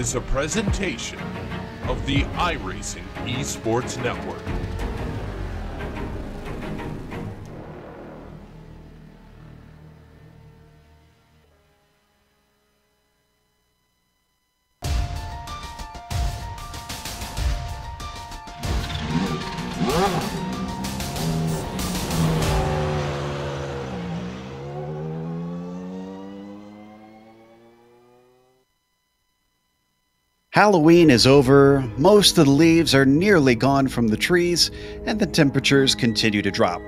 is a presentation of the iRacing Esports Network. Halloween is over, most of the leaves are nearly gone from the trees, and the temperatures continue to drop.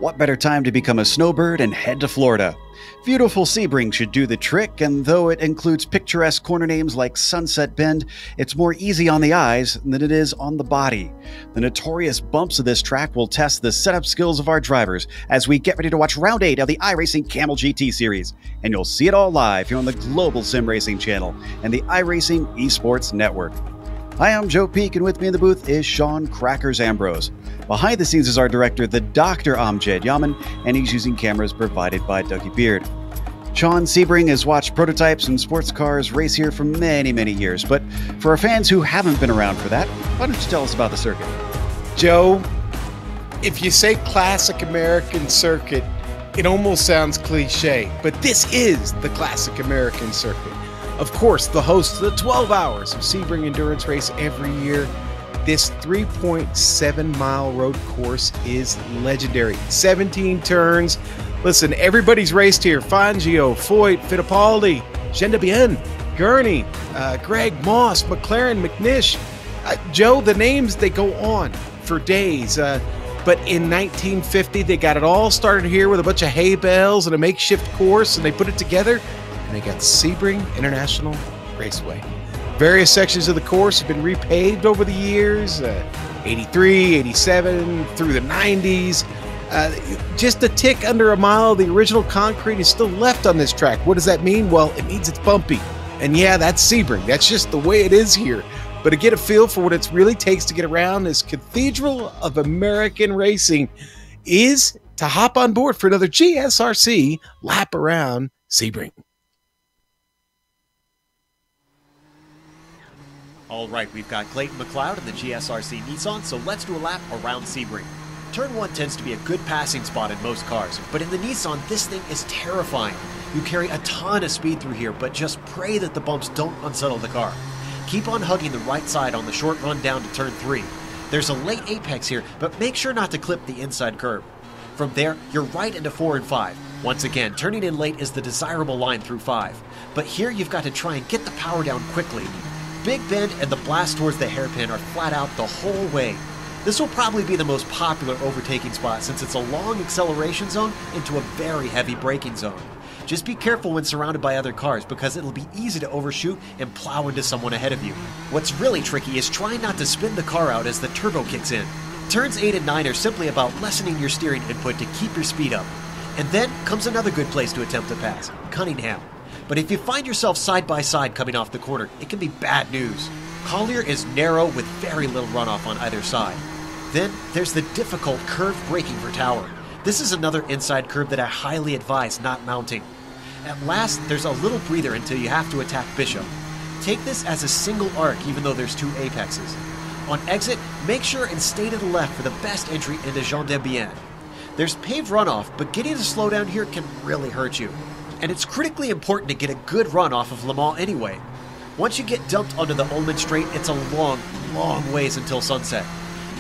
What better time to become a snowbird and head to Florida? Beautiful Sebring should do the trick, and though it includes picturesque corner names like Sunset Bend, it's more easy on the eyes than it is on the body. The notorious bumps of this track will test the setup skills of our drivers as we get ready to watch Round 8 of the iRacing Kamel GT series. And you'll see it all live here on the global SimRacing channel and the iRacing Esports Network. Hi, I'm Joe Peak, and with me in the booth is Sean Crackers Ambrose. Behind the scenes is our director, the Dr. Amjad Yaman, and he's using cameras provided by Dougie Beard. Sean Sebring has watched prototypes and sports cars race here for many, many years, but for our fans who haven't been around for that, why don't you tell us about the circuit? Joe, if you say classic American circuit, it almost sounds cliche, but this is the classic American circuit. Of course, the host of the 12 hours of Sebring Endurance Race every year. This 3.7-mile road course is legendary. 17 turns. Listen, everybody's raced here. Fangio, Foyt, Fittipaldi, Gendebien, Gurney, Greg Moss, McLaren, McNish. Joe, the names, they go on for days. But in 1950, they got it all started here with a bunch of hay bales and a makeshift course, and they put it together, and they got Sebring International Raceway. Various sections of the course have been repaved over the years, 83, 87, through the 90s. Just a tick under a mile of the original concrete is still left on this track. What does that mean? Well, it means it's bumpy. And yeah, that's Sebring. That's just the way it is here. But to get a feel for what it really takes to get around this cathedral of American racing is to hop on board for another GSRC lap around Sebring. All right, we've got Clayton McLeod in the GSRC Nissan, so let's do a lap around Sebring. Turn 1 tends to be a good passing spot in most cars, but in the Nissan, this thing is terrifying. You carry a ton of speed through here, but just pray that the bumps don't unsettle the car. Keep on hugging the right side on the short run down to turn 3. There's a late apex here, but make sure not to clip the inside curb. From there, you're right into 4 and 5. Once again, turning in late is the desirable line through 5. But here you've got to try and get the power down quickly. Big Bend and the blast towards the hairpin are flat out the whole way. This will probably be the most popular overtaking spot since it's a long acceleration zone into a very heavy braking zone. Just be careful when surrounded by other cars because it'll be easy to overshoot and plow into someone ahead of you. What's really tricky is trying not to spin the car out as the turbo kicks in. Turns 8 and 9 are simply about lessening your steering input to keep your speed up. And then comes another good place to attempt to pass, Cunningham. But if you find yourself side by side coming off the corner, it can be bad news. Collier is narrow with very little runoff on either side. Then there's the difficult curved braking for Tower. This is another inside curve that I highly advise not mounting. At last, there's a little breather until you have to attack Bishop. Take this as a single arc even though there's 2 apexes. On exit, make sure and stay to the left for the best entry into Gendebien. There's paved runoff, but getting to slow down here can really hurt you. And it's critically important to get a good run off of Le Mans anyway. Once you get dumped onto the Ullman Straight, it's a long, long ways until sunset.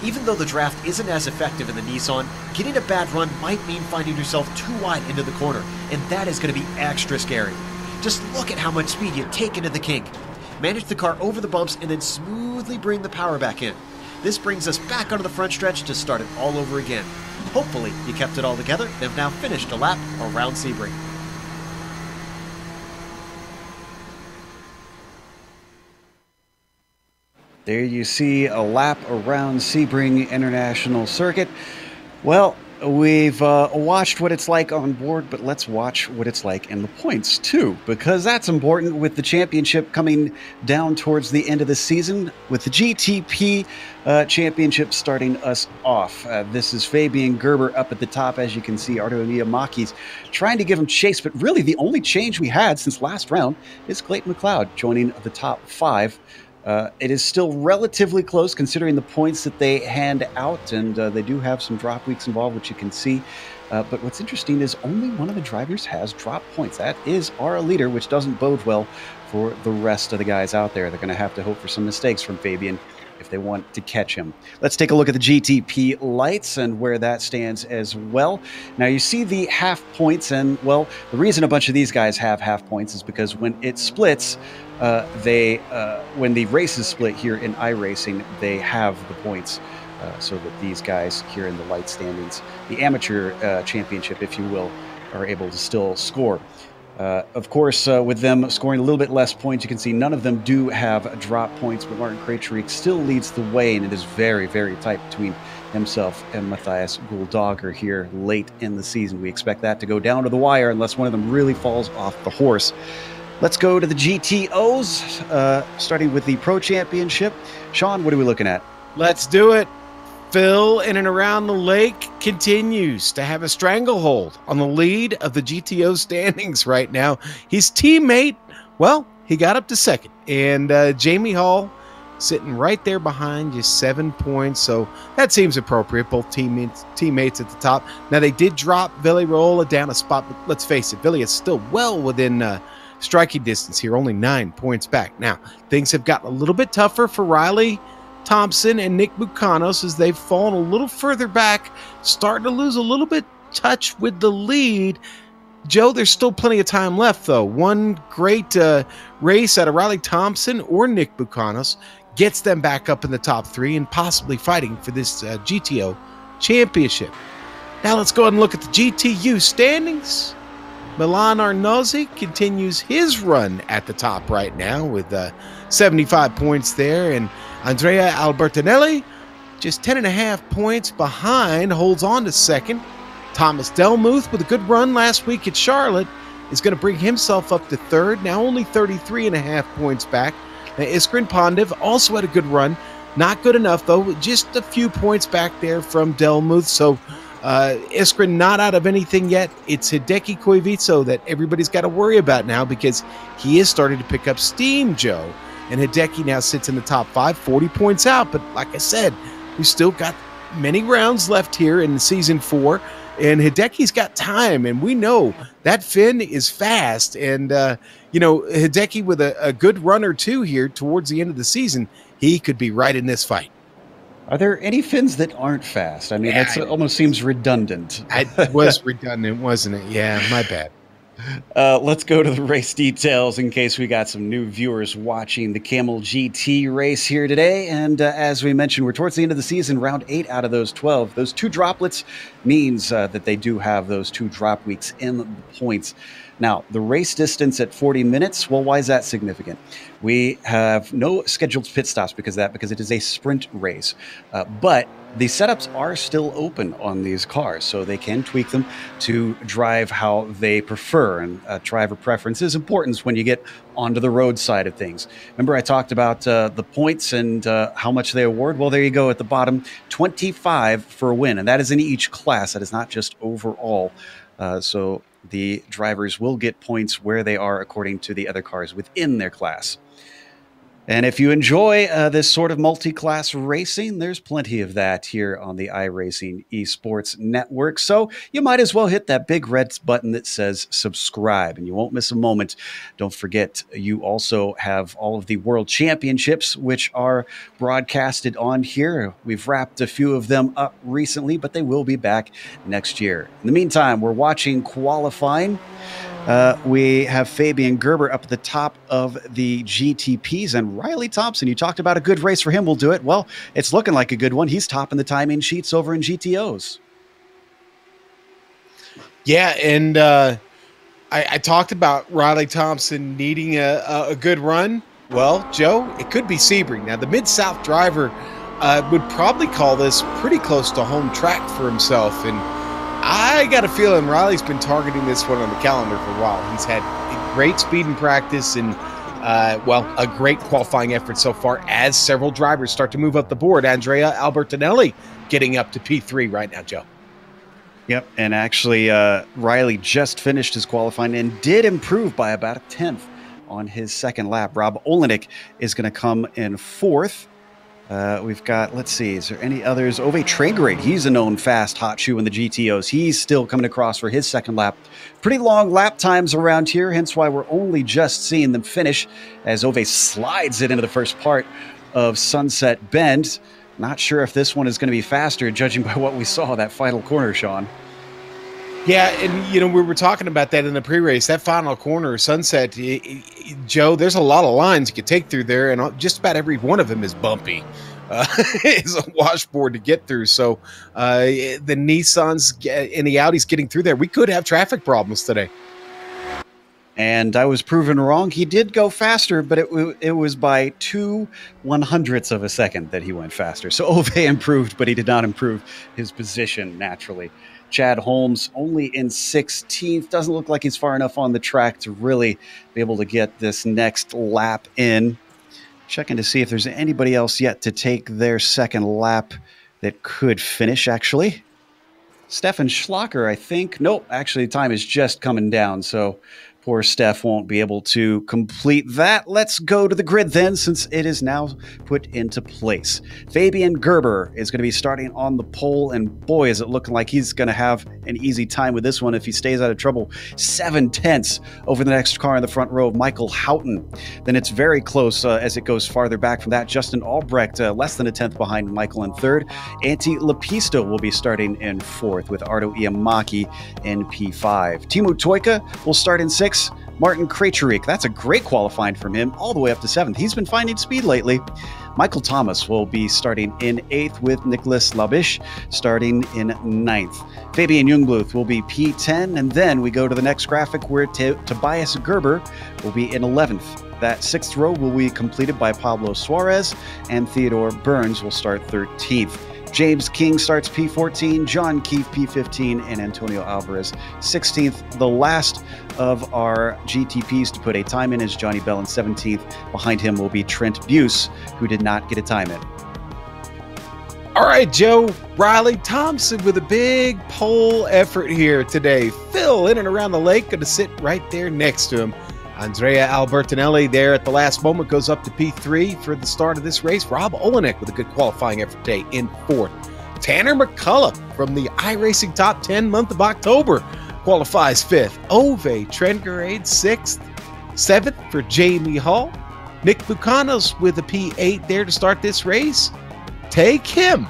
Even though the draft isn't as effective in the Nissan, getting a bad run might mean finding yourself too wide into the corner, and that is going to be extra scary. Just look at how much speed you take into the kink. Manage the car over the bumps and then smoothly bring the power back in. This brings us back onto the front stretch to start it all over again. Hopefully you kept it all together and have now finished a lap around Sebring. There you see a lap around Sebring International Circuit. Well, we've watched what it's like on board, but let's watch what it's like in the points too, because that's important with the championship coming down towards the end of the season, with the GTP championship starting us off. This is Fabian Gerber up at the top. As you can see, Arto Miyamaki's trying to give him chase, but really the only change we had since last round is Clayton McLeod joining the top 5. It is still relatively close considering the points that they hand out, and they do have some drop weeks involved, which you can see. But what's interesting is only one of the drivers has drop points. That is our leader, which doesn't bode well for the rest of the guys out there. They're going to have to hope for some mistakes from Fabian if they want to catch him. Let's take a look at the GTP lights and where that stands as well. Now you see the half points, and well, the reason a bunch of these guys have half points is because when it splits, when the races split here in iRacing, they have the points so that these guys here in the light standings, the amateur championship, if you will, are able to still score. Of course, with them scoring a little bit less points, you can see none of them do have drop points, but Martin Krejcik still leads the way, and it is very, very tight between himself and Matthias Guldager here late in the season. We expect that to go down to the wire unless one of them really falls off the horse. Let's go to the GTOs, starting with the Pro Championship. Sean, what are we looking at? Let's do it. Phil, in and around the lake, continues to have a stranglehold on the lead of the GTO standings right now. His teammate, well, he got up to second. And Jamie Hall sitting right there behind, just 7 points. So that seems appropriate, both teammates at the top. Now, they did drop Villarreal down a spot, but let's face it, Villi is still well within striking distance here, only 9 points back. Now, things have gotten a little bit tougher for Riley Thompson and Nick Bucanos as they've fallen a little further back, starting to lose a little bit touch with the lead. Joe, there's still plenty of time left, though. One great race out of Riley Thompson or Nick Bucanos gets them back up in the top 3 and possibly fighting for this GTO championship. Now let's go ahead and look at the GTU standings. Milan Arnozzi continues his run at the top right now with 75 points there, and Andrea Albertinelli, just 10.5 points behind, holds on to second. Thomas Delmuth, with a good run last week at Charlotte, is going to bring himself up to third, now only 33.5 points back. Now, Iskren Pondiv also had a good run. Not good enough, though, just a few points back there from Delmuth. So Iskren not out of anything yet. It's Hideki Koivisto that everybody's got to worry about now because he is starting to pick up steam, Joe. And Hideki now sits in the top 5, 40 points out. But like I said, we've still got many rounds left here in season 4. And Hideki's got time. And we know that Finn is fast. And, Hideki with a good run or two here towards the end of the season, he could be right in this fight. Are there any Finns that aren't fast? I mean, that almost seems redundant. It was redundant, wasn't it? Yeah, my bad. Let's go to the race details in case we got some new viewers watching the Kamel GT race here today. And as we mentioned, we're towards the end of the season, round 8 out of those 12. Those 2 droplets means that they do have those 2 drop weeks in the points. Now, the race distance at 40 minutes, well, why is that significant? We have no scheduled pit stops because it is a sprint race. But the setups are still open on these cars, so they can tweak them to drive how they prefer. And driver preference is important when you get onto the road side of things. Remember I talked about the points and how much they award? Well, there you go at the bottom, 25 for a win. And that is in each class. That is not just overall. So the drivers will get points where they are according to the other cars within their class. And if you enjoy this sort of multi-class racing, there's plenty of that here on the iRacing Esports Network. So you might as well hit that big red button that says subscribe, and you won't miss a moment. Don't forget, you also have all of the World Championships, which are broadcasted on here. We've wrapped a few of them up recently, but they will be back next year. In the meantime, we're watching qualifying. We have Fabian Gerber up at the top of the GTPs, and Riley Thompson. You talked about a good race for him. We'll do it. Well, it's looking like a good one. He's topping the timing sheets over in GTOs. Yeah, and I talked about Riley Thompson needing a good run. Well, Joe, it could be Sebring. Now, the Mid-South driver would probably call this pretty close to home track for himself, and I got a feeling Riley's been targeting this one on the calendar for a while. He's had great speed in practice and, a great qualifying effort so far as several drivers start to move up the board. Andrea Albertinelli getting up to P3 right now, Joe. Yep, and actually Riley just finished his qualifying and did improve by about a 10th on his second lap. Rob Olenek is going to come in 4th. We've got, let's see, is there any others? Ove Traegerade, he's a known fast hot shoe in the GTOs. He's still coming across for his second lap. Pretty long lap times around here, hence why we're only just seeing them finish as Ove slides it into the first part of Sunset Bend. Not sure if this one is going to be faster, judging by what we saw that final corner, Sean. Yeah, and, we were talking about that in the pre-race. That final corner, Sunset, Joe, there's a lot of lines you could take through there, and just about every one of them is bumpy. It's a washboard to get through. So the Nissans and the Audis getting through there, we could have traffic problems today. And I was proven wrong. He did go faster, but it was by 2/100ths of a second that he went faster. So Ove improved, but he did not improve his position naturally. Chad Holmes only in 16th. Doesn't look like he's far enough on the track to really be able to get this next lap in. Checking to see if there's anybody else yet to take their second lap that could finish, actually. Stefan Schlacker, I think. Nope, actually, time is just coming down, so poor Steph won't be able to complete that. Let's go to the grid then, since it is now put into place. Fabian Gerber is going to be starting on the pole, and boy, is it looking like he's going to have an easy time with this one if he stays out of trouble. 7/10 over the next car in the front row, Michael Houghton. Then it's very close as it goes farther back from that. Justin Albrecht, less than a 10th behind Michael in 3rd. Antti Lapisto will be starting in 4th, with Ardo Iamaki in P5. Timo Toika will start in 6th. Martin Krejcik, that's a great qualifying from him, all the way up to 7th. He's been finding speed lately. Michael Thomas will be starting in 8th, with Nicholas Labish starting in 9th. Fabian Jungbluth will be P10, and then we go to the next graphic where Tobias Gerber will be in 11th. That 6th row will be completed by Pablo Suarez, and Theodore Burns will start 13th. James King starts P14, John Keefe P15, and Antonio Alvarez 16th. The last of our GTPs to put a time in is Johnny Bell in 17th. Behind him will be Trent Buse, who did not get a time in. All right, Joe. Riley Thompson with a big pole effort here today. Phil in and around the lake, going to sit right there next to him. Andrea Albertinelli there at the last moment goes up to P3 for the start of this race. Rob Olenek with a good qualifying effort today in 4th. Tanner McCullough from the iRacing Top 10 month of October qualifies 5th. Ove Traegerade 6th. 7th for Jamie Hall. Nick Buchanos with a P8 there to start this race. Take him.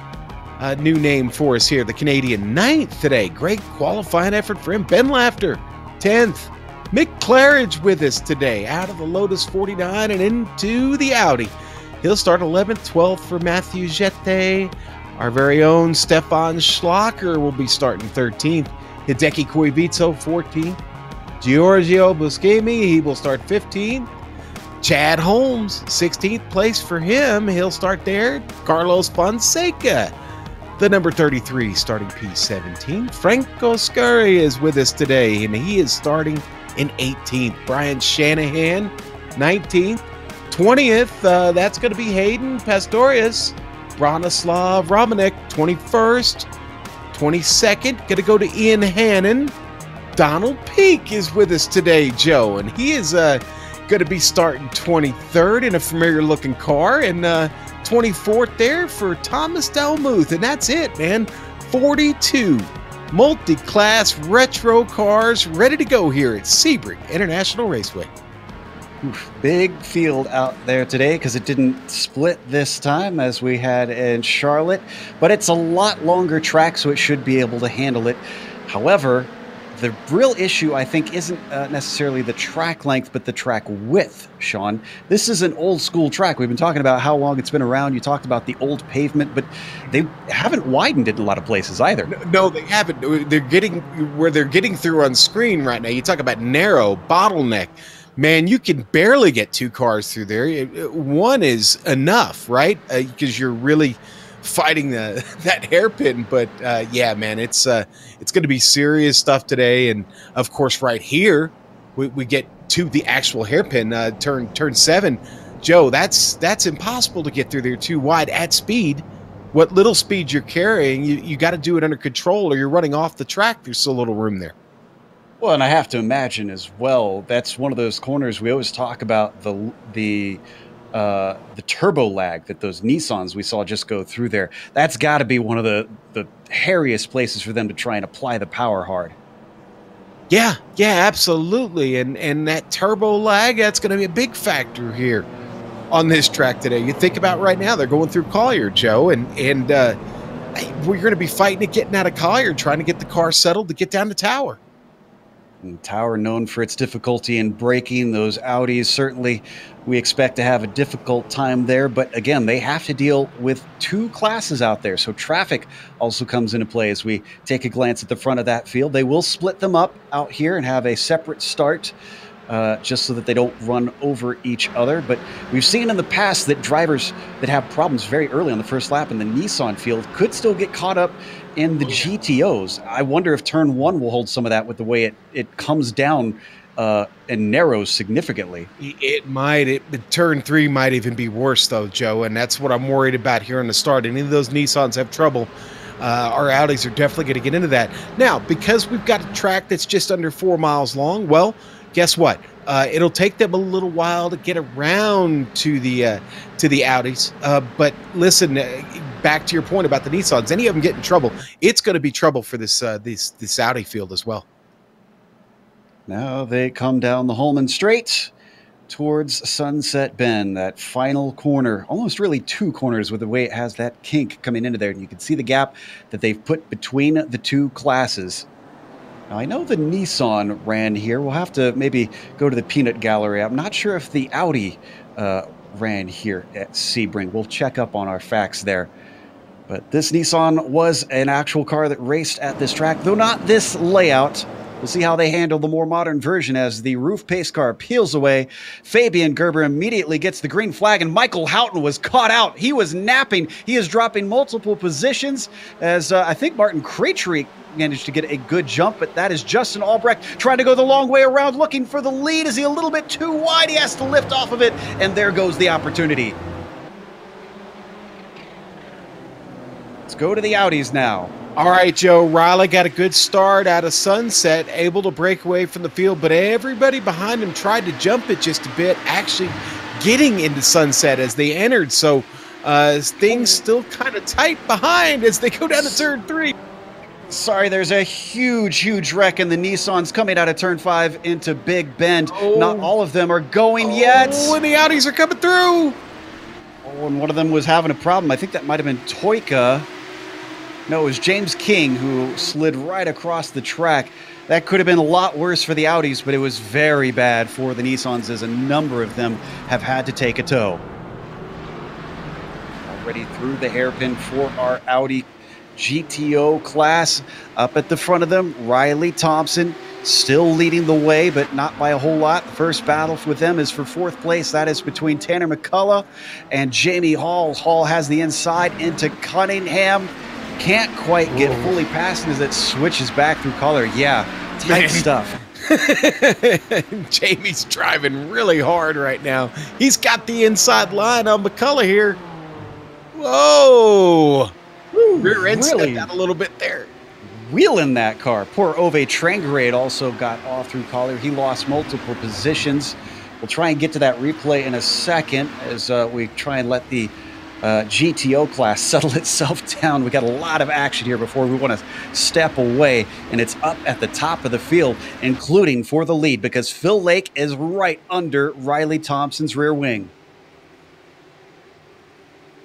A new name for us here, the Canadian 9th today. Great qualifying effort for him. Ben Lafter 10th. Mick Claridge with us today, out of the Lotus 49 and into the Audi. He'll start 11th, 12th for Matthew Jette. Our very own Stefan Schlacker will be starting 13th. Hideki Koivitso 14th. Giorgio Buscemi, he will start 15th. Chad Holmes, 16th place for him. He'll start there. Carlos Fonseca, the number 33, starting P17. Franco Scurry is with us today, and he is starting in 18th. Brian Shanahan, 19th. 20th, that's going to be Hayden Pastorius. Bronislav Romanek, 21st. 22nd, going to go to Ian Hannon. Donald Peake is with us today, Joe, and he is going to be starting 23rd in a familiar-looking car, and 24th there for Thomas Delmuth, and that's it, man. 42 multi-class retro cars ready to go here at Sebring International Raceway. Big field out there today because it didn't split this time as we had in Charlotte, but it's a lot longer track, so it should be able to handle it. However, the real issue, I think, isn't necessarily the track length, but the track width, Sean. This is an old school track. We've been talking about how long it's been around. You talked about the old pavement, but they haven't widened it in a lot of places either. No, they haven't. They're getting through on screen right now. You talk about narrow, bottleneck. Man, you can barely get 2 cars through there. One is enough, right? Because you're really fighting that hairpin. But yeah, man, it's going to be serious stuff today. And of course, right here, we get to the actual hairpin, turn 7. Joe, that's impossible to get through there too wide at speed. What little speed you're carrying, you got to do it under control, or you're running off the track. There's so little room there. Well, and I have to imagine as well, that's one of those corners we always talk about, the turbo lag that those Nissans we saw just go through there. That's got to be one of the hairiest places for them to try and apply the power hard. Yeah, absolutely. And that turbo lag, that's going to be a big factor here on this track today. You think about right now, they're going through Collier, Joe, and we're going to be fighting it getting out of Collier, trying to get the car settled to get down to Tower. And Tower, known for its difficulty in braking, those Audis, certainly we expect to have a difficult time there. But again, they have to deal with 2 classes out there. So traffic also comes into play as we take a glance at the front of that field. They will split them up out here and have a separate start, just so that they don't run over each other. But we've seen in the past that drivers that have problems very early on the first lap in the Nissan field could still get caught up in the GTOs. I wonder if turn 1 will hold some of that with the way it comes down and narrows significantly. It might. Turn 3 might even be worse, though, Joe, and that's what I'm worried about here on the start. Any of those Nissans have trouble, our Audis are definitely going to get into that. Now, because we've got a track that's just under 4 miles long, well, guess what? It'll take them a little while to get around to the Audis. But listen, back to your point about the Nissans, any of them get in trouble, it's going to be trouble for this Audi field as well. Now they come down the Holman Straight towards Sunset Bend, that final corner, almost really 2 corners with the way it has that kink coming into there. And you can see the gap that they've put between the 2 classes. Now, I know the Nissan ran here. We'll have to maybe go to the peanut gallery. I'm not sure if the Audi ran here at Sebring. We'll check up on our facts there. But this Nissan was an actual car that raced at this track, though not this layout. We'll see how they handle the more modern version as the roof pace car peels away. Fabian Gerber immediately gets the green flag, and Michael Houghton was caught out. He was napping. He is dropping multiple positions as I think Martin Krejcik managed to get a good jump, but that is Justin Albrecht trying to go the long way around, looking for the lead. Is he a little bit too wide? He has to lift off of it, and there goes the opportunity. Let's go to the Audis now. All right, Joe, Riley got a good start out of Sunset, able to break away from the field, but everybody behind him tried to jump it just a bit, actually getting into Sunset as they entered. So things still kind of tight behind as they go down to turn 3. Sorry, there's a huge wreck in the Nissans coming out of turn 5 into Big Bend. Not all of them are going yet. Oh, and the Audis are coming through. Oh, and one of them was having a problem. I think that might have been Toyka. No, it was James King who slid right across the track. That could have been a lot worse for the Audis, but it was very bad for the Nissans as a number of them have had to take a tow. Already through the hairpin for our Audi GTO class. Up at the front of them, Riley Thompson still leading the way, but not by a whole lot. The first battle with them is for 4th place. That is between Tanner McCullough and Jamie Hall. Hall has the inside into Cunningham. Can't quite get fully past as it switches back through color. Yeah, tight stuff. Jamie's driving really hard right now. He's got the inside line on McCullough here. Whoa! Rear end stepped out a little bit there. Wheeling that car. Poor Ove Trangerade also got off through collar. He lost multiple positions. We'll try and get to that replay in a second as we try and let the GTO class settle itself down. We got a lot of action here before we want to step away, and it's up at the top of the field, including for the lead, because Phil Lake is right under Riley Thompson's rear wing.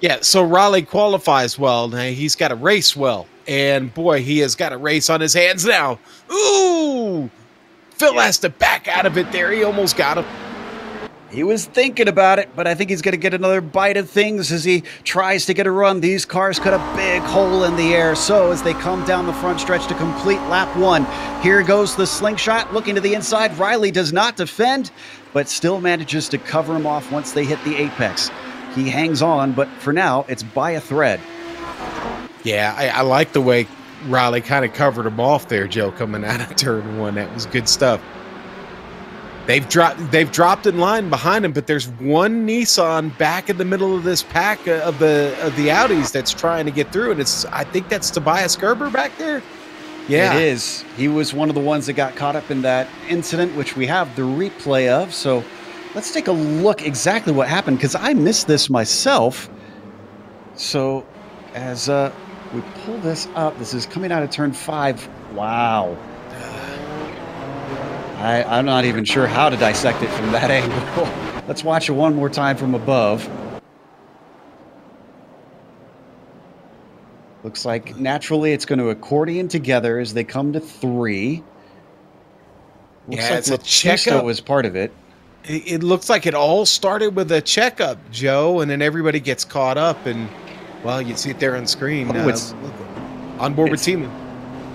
Yeah, so Riley qualifies well. Now he's got to race well, and boy, he has got a race on his hands now. Ooh! Phil has to back out of it there. He almost got him. He was thinking about it, but I think he's going to get another bite of things as he tries to get a run. These cars cut a big hole in the air. So as they come down the front stretch to complete lap 1, here goes the slingshot looking to the inside. Riley does not defend, but still manages to cover him off once they hit the apex. He hangs on, but for now, it's by a thread. Yeah, I like the way Riley kind of covered him off there, Joe, coming out of turn one. That was good stuff. They've dropped in line behind him, but there's one Nissan back in the middle of this pack of the Audis that's trying to get through, and I think that's Tobias Gerber back there. Yeah, it is. He was one of the ones that got caught up in that incident, which we have the replay of. So let's take a look exactly what happened, because I missed this myself. So as we pull this up, this is coming out of turn 5. Wow. I'm not even sure how to dissect it from that angle. Let's watch it one more time from above. Looks like naturally it's going to accordion together as they come to 3. Looks like it's a Lotus checkup. was part of it. It looks like it all started with a checkup, Joe, and then everybody gets caught up, and, well, you see it there on screen. Oh, it's on board with team.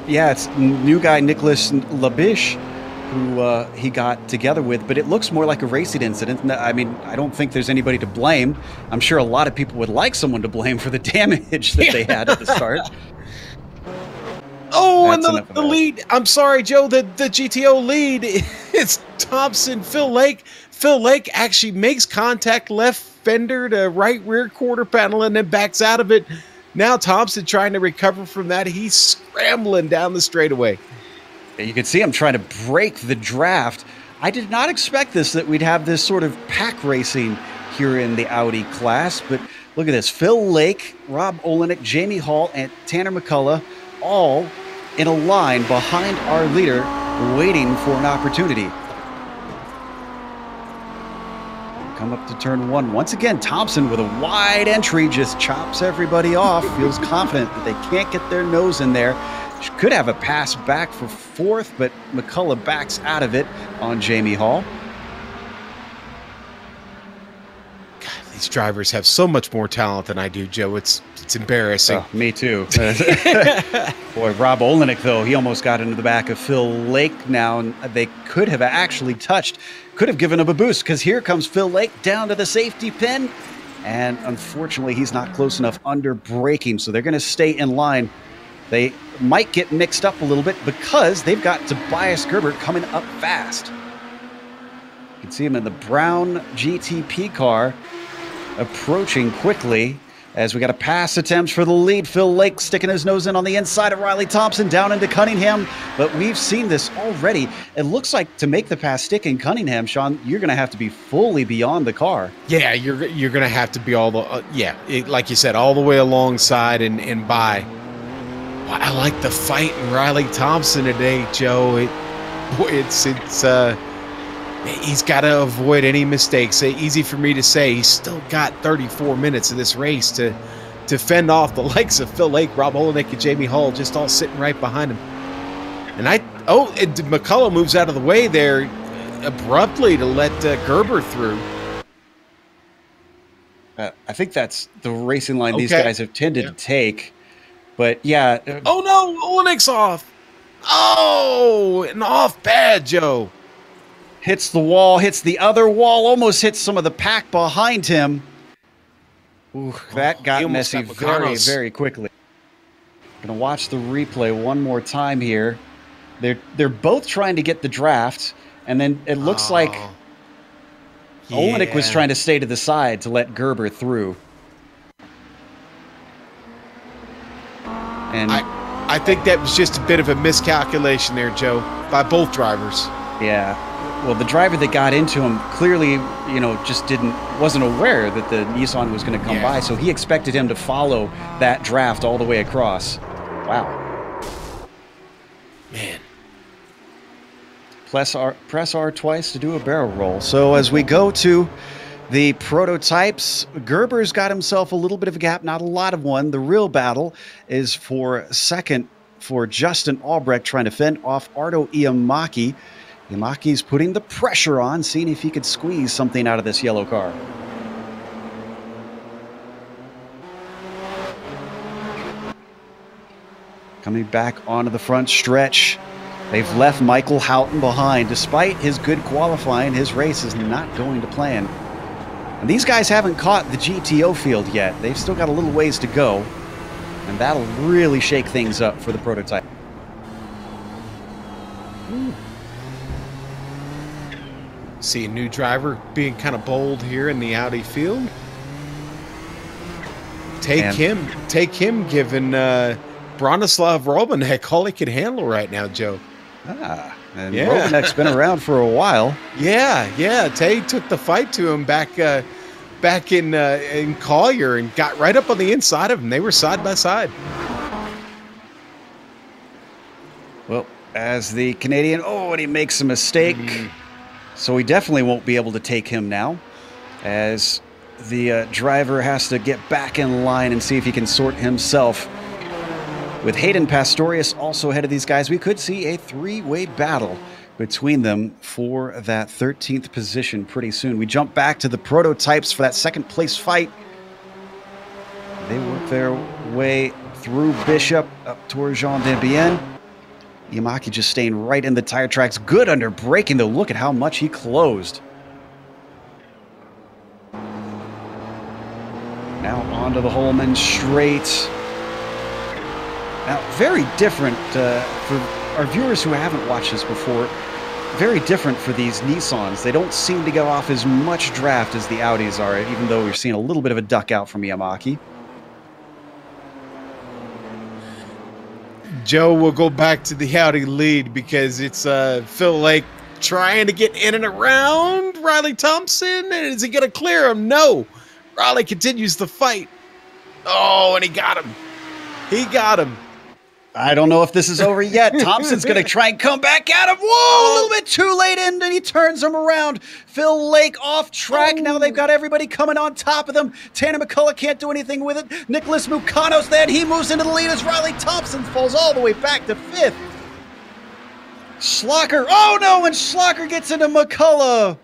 Yeah, it's new guy Nicholas Labiche, who he got together with, but it looks more like a racing incident. I mean, I don't think there's anybody to blame. I'm sure a lot of people would like someone to blame for the damage that they had at the start. Oh, That's and the lead. I'm sorry, Joe. The GTO lead is Thompson. Phil Lake. Phil Lake actually makes contact left fender to right rear quarter panel and then backs out of it. Now Thompson trying to recover from that. He's scrambling down the straightaway. You can see him trying to break the draft. I did not expect this, that we'd have this sort of pack racing here in the Audi class, but look at this. Phil Lake, Rob Olenek, Jamie Hall, and Tanner McCullough all in a line behind our leader, waiting for an opportunity. Come up to turn 1. Once again, Thompson with a wide entry just chops everybody off. Feels confident that they can't get their nose in there. Could have a pass back for 4th, but McCullough backs out of it on Jamie Hall. God, these drivers have so much more talent than I do, Joe. It's embarrassing. Oh, me too. Boy, Rob Olenek, though, he almost got into the back of Phil Lake now, and they could have actually touched, could have given him a boost, because here comes Phil Lake down to the safety pin, and unfortunately he's not close enough under braking, so they're going to stay in line. They might get mixed up a little bit because they've got Tobias Gerber coming up fast. You can see him in the brown GTP car approaching quickly as we got a pass attempts for the lead. Phil Lake sticking his nose in on the inside of Riley Thompson down into Cunningham, but we've seen this already. It looks like to make the pass stick in Cunningham, Sean, you're going to have to be fully beyond the car. Yeah, you're going to have to be all the like you said, all the way alongside and by. I like the fight in Riley Thompson today, Joe. He's got to avoid any mistakes. Easy for me to say. He's still got 34 minutes of this race to fend off the likes of Phil Lake, Rob Olenek, and Jamie Hall, just all sitting right behind him. And McCullough moves out of the way there abruptly to let Gerber through. I think that's the racing line these guys have tended to take. But yeah. Oh no, Olenek's off. Oh, and off bad, Joe. Hits the wall, hits the other wall, almost hits some of the pack behind him. Ooh, that got messy very, very quickly. Gonna watch the replay one more time here. They're both trying to get the draft, and then it looks like Olenek was trying to stay to the side to let Gerber through. And I think that was just a bit of a miscalculation there, Joe, by both drivers. Yeah. Well, the driver that got into him clearly, just wasn't aware that the Nissan was going to come by, so he expected him to follow that draft all the way across. Wow. Man. Press R twice to do a barrel roll. So as we go to the prototypes, Gerber's got himself a little bit of a gap, not a lot of one. The real battle is for second for Justin Albrecht, trying to fend off Ardo Iamaki. Iamaki's putting the pressure on, seeing if he could squeeze something out of this yellow car. Coming back onto the front stretch. They've left Michael Houghton behind. Despite his good qualifying, his race is not going to plan. And these guys haven't caught the GTO field yet. They've still got a little ways to go. And that'll really shake things up for the prototype. See a new driver being kind of bold here in the Audi field. Take him, giving Bronislav Romanek all he can handle right now, Joe. And Romanek's been around for a while. Yeah. Tay took the fight to him back in Collier and got right up on the inside of him. They were side by side. Well, as the Canadian, and he makes a mistake. So he definitely won't be able to take him now, as the driver has to get back in line and see if he can sort himself. With Hayden Pastorius also ahead of these guys, we could see a three-way battle between them for that 13th position pretty soon. We jump back to the prototypes for that second place fight. They work their way through Bishop up towards Jean Dembien. Yamaki just staying right in the tire tracks. Good under braking, though. Look at how much he closed. Now onto the Holman straight. Now, very different for our viewers who haven't watched this before. Very different for these Nissans. They don't seem to go off as much draft as the Audis are, even though we're seeing a little bit of a duck out from Yamaki. Joe will go back to the Audi lead because it's Phil Lake trying to get in and around Riley Thompson. And is he going to clear him? No. Riley continues the fight. Oh, and he got him. He got him. I don't know if this is over yet. Thompson's going to try and come back at him. Whoa, a little bit too late in, and he turns him around. Phil Lake off track. Now they've got everybody coming on top of them. Tanner McCullough can't do anything with it. Nicholas Mukanos then, he moves into the lead as Riley Thompson falls all the way back to 5th. Schlocker, oh no, and Schlocker gets into McCullough.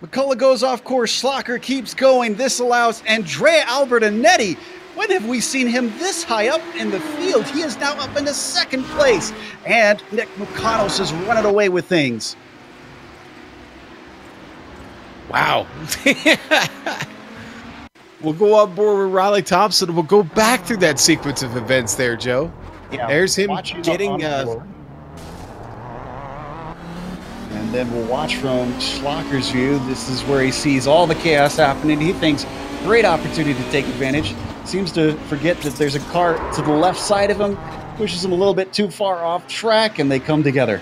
McCullough goes off course. Schlocker keeps going. This allows Andrea Albertinetti. When have we seen him this high up in the field? He is now up into 2nd place. And Nick Mukanos is running away with things. Wow. We'll go on board with Riley Thompson. We'll go back through that sequence of events there, Joe. Yeah, there's him getting... And then we'll watch from Schlocker's view. This is where he sees all the chaos happening. He thinks, great opportunity to take advantage. Seems to forget that there's a car to the left side of him, pushes him a little bit too far off track, and they come together.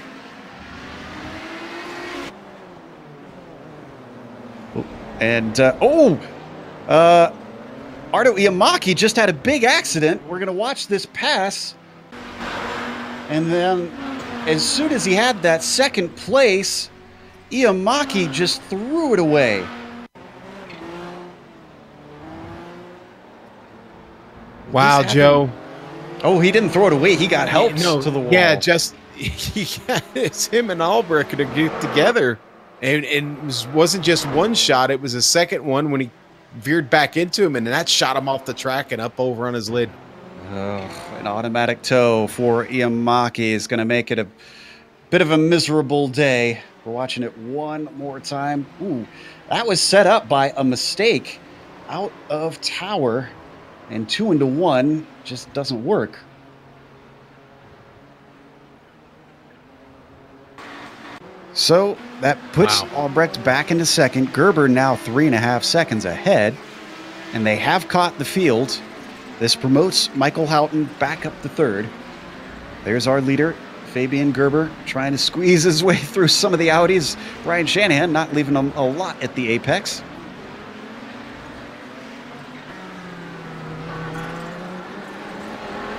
And, Ardo Yamaki just had a big accident. We're going to watch this pass. And then, as soon as he had that 2nd place, Yamaki just threw it away. Wow, Joe. Oh, he didn't throw it away. He got helped to the wall. Yeah, it's him and Albrecht to get together. And it wasn't just one shot. It was a second one when he veered back into him, and that shot him off the track and up over on his lid. An automatic tow for Yamaki is going to make it a bit of a miserable day. We're watching it one more time. Ooh, that was set up by a mistake out of tower. And 2 into 1 just doesn't work. So that puts Albrecht back into 2nd. Gerber now 3.5 seconds ahead. And they have caught the field. This promotes Michael Houghton back up to 3rd. There's our leader, Fabian Gerber, trying to squeeze his way through some of the Audis. Brian Shanahan not leaving them a lot at the apex.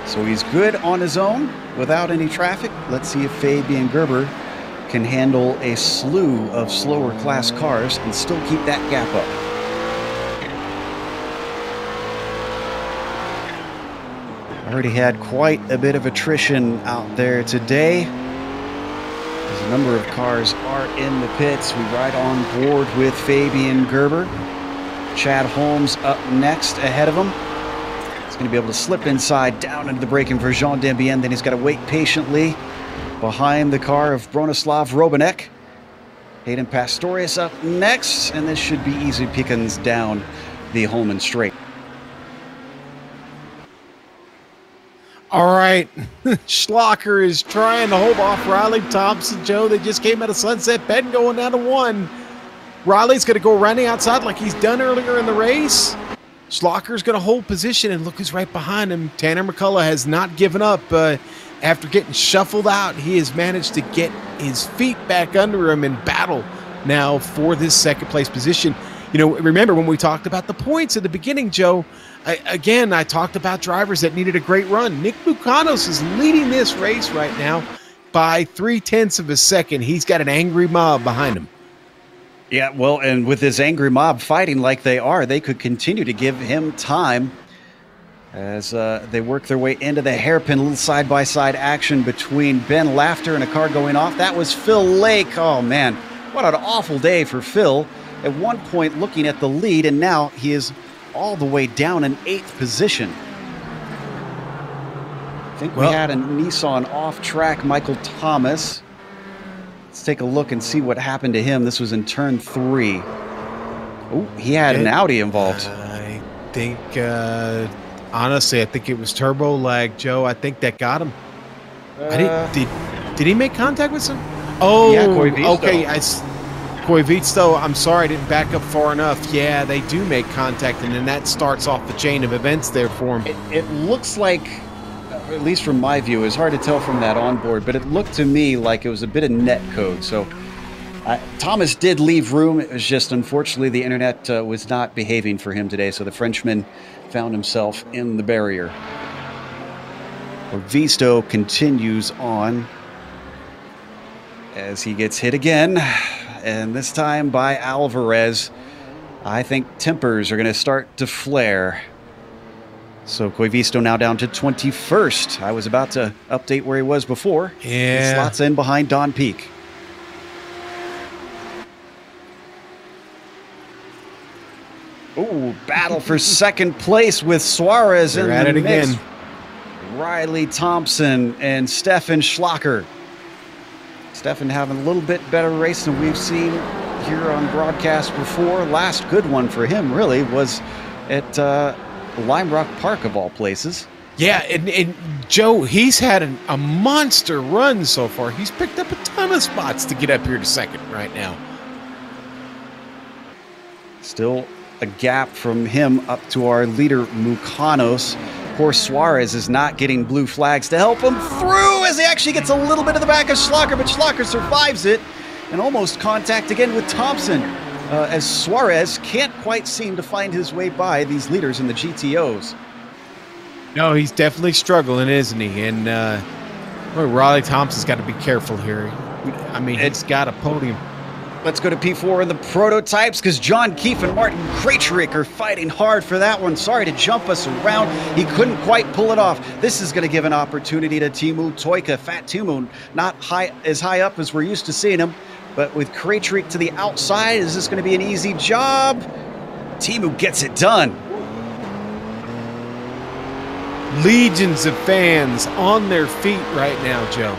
So he's good on his own without any traffic. Let's see if Fabian Gerber can handle a slew of slower class cars and still keep that gap up. Already had quite a bit of attrition out there today. As a number of cars are in the pits. We ride on board with Fabian Gerber. Chad Holmes up next ahead of him. He's going to be able to slip inside down into the braking for Jean Dembien. Then he's got to wait patiently behind the car of Bronislav Robanek. Hayden Pastorius up next, and this should be easy pickings down the Holman straight. All right. Schlocker is trying to hold off Riley Thompson, Joe. They just came out of Sunset Bend going down to 1. Riley's going to go running outside like he's done earlier in the race. Schlocker's going to hold position, and look who's right behind him. Tanner McCullough has not given up. After getting shuffled out, he has managed to get his feet back under him and battle now for this second place position. You know, remember when we talked about the points at the beginning, Joe, I talked about drivers that needed a great run. Nick Bucanos is leading this race right now by 0.3 of a second. He's got an angry mob behind him. Yeah, well, and with this angry mob fighting like they are, they could continue to give him time as they work their way into the hairpin. Little side-by-side action between Ben Laughter and a car going off. That was Phil Lake. Oh, man, what an awful day for Phil. At one point looking at the lead, and now he is all the way down in 8th position. I think we had a Nissan off-track, Michael Thomas. Let's take a look and see what happened to him. This was in turn 3. Oh, he had an Audi involved. I think, honestly, I think it was turbo lag, Joe. I think that got him. Did he make contact with some? Oh, yeah, okay. Koivisto, I'm sorry I didn't back up far enough. Yeah, they do make contact, and then that starts off the chain of events there for him. It looks like, at least from my view, it's hard to tell from that onboard, but it looked to me like it was a bit of net code. So Thomas did leave room. It was just, unfortunately, the internet was not behaving for him today, so the Frenchman found himself in the barrier. Visto continues on as he gets hit again, and this time by Alvarez. I think tempers are going to start to flare. So Koivisto now down to 21st. I was about to update where he was before. Yeah. He slots in behind Don Peak. Ooh, battle for second place with Suarez in the mix. Again. Riley Thompson and Stefan Schlocker. Stefan having a little bit better race than we've seen here on broadcast before. Last good one for him, really, was at Lime Rock Park, of all places. Yeah, and Joe, he's had a monster run so far. He's picked up a ton of spots to get up here to second right now. Still a gap from him up to our leader, Mucanos. Poor Suarez is not getting blue flags to help him through as he actually gets a little bit of the back of Schlocker, but Schlocker survives it and almost contact again with Thompson as Suarez can't quite seem to find his way by these leaders in the GTOs. No, he's definitely struggling, isn't he? And Riley Thompson's got to be careful here. I mean, he's got a podium. Let's go to P4 in the prototypes because John Keefe and Martin Krejcik are fighting hard for that one. Sorry to jump us around. He couldn't quite pull it off. This is going to give an opportunity to Teemu Toika. Fat Teemu, not as high up as we're used to seeing him, but with Krejcik to the outside, is this going to be an easy job? Teemu gets it done. Legions of fans on their feet right now, Joe.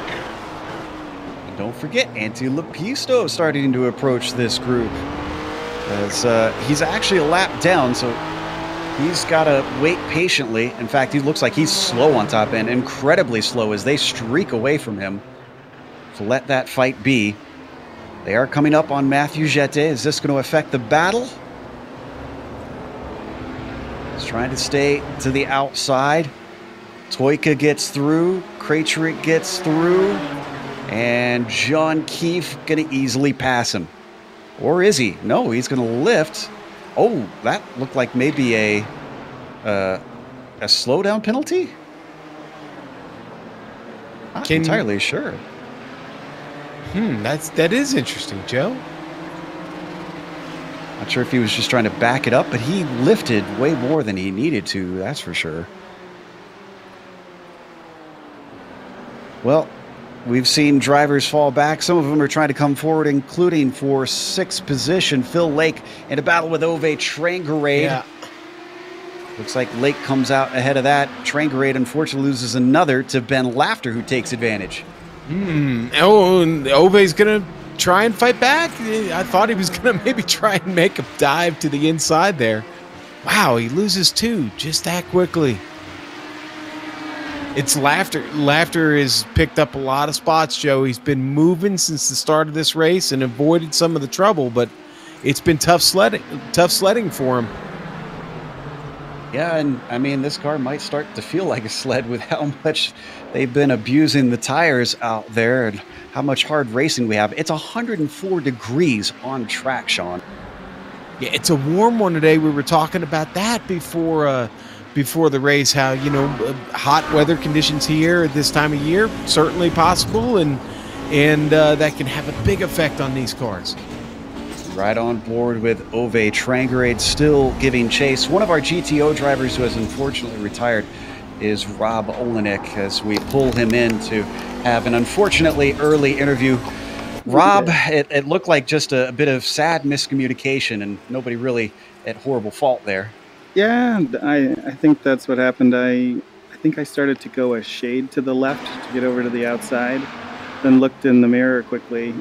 Don't forget, Antti Lepisto starting to approach this group. As he's actually a lap down, so he's got to wait patiently. In fact, he looks like he's slow on top end, incredibly slow as they streak away from him. So let that fight be. They are coming up on Matthew Jete. Is this going to affect the battle? He's trying to stay to the outside. Toika gets through. Krejcik gets through. And John Keefe going to easily pass him. Or is he? No, he's going to lift. Oh, that looked like maybe a slowdown penalty? Not entirely sure. That is interesting, Joe. Not sure if he was just trying to back it up, but he lifted way more than he needed to, that's for sure. Well, we've seen drivers fall back. Some of them are trying to come forward, including for 6th position, Phil Lake in a battle with Ove Trangarade. Yeah. Looks like Lake comes out ahead of that. Trangarade unfortunately loses another to Ben Laughter, who takes advantage. Oh, and Ove's going to try and fight back. I thought he was going to maybe try and make a dive to the inside there. Wow, he loses 2 just that quickly. It's Laughter. Laughter has picked up a lot of spots, Joe. He's been moving since the start of this race and avoided some of the trouble, but it's been tough sledding for him. Yeah, and I mean, this car might start to feel like a sled with how much they've been abusing the tires out there and how much hard racing we have. It's 104 degrees on track, Sean. Yeah, it's a warm one today. We were talking about that before the race, how, you know, hot weather conditions here at this time of year, certainly possible, and that can have a big effect on these cars. Right on board with Ove Trangerade, still giving chase. One of our GTO drivers who has unfortunately retired is Rob Olenek, as we pull him in to have an unfortunately early interview. Rob, it looked like just a bit of sad miscommunication and nobody really at horrible fault there. Yeah, I think that's what happened. I think I started to go a shade to the left to get over to the outside, then looked in the mirror quickly.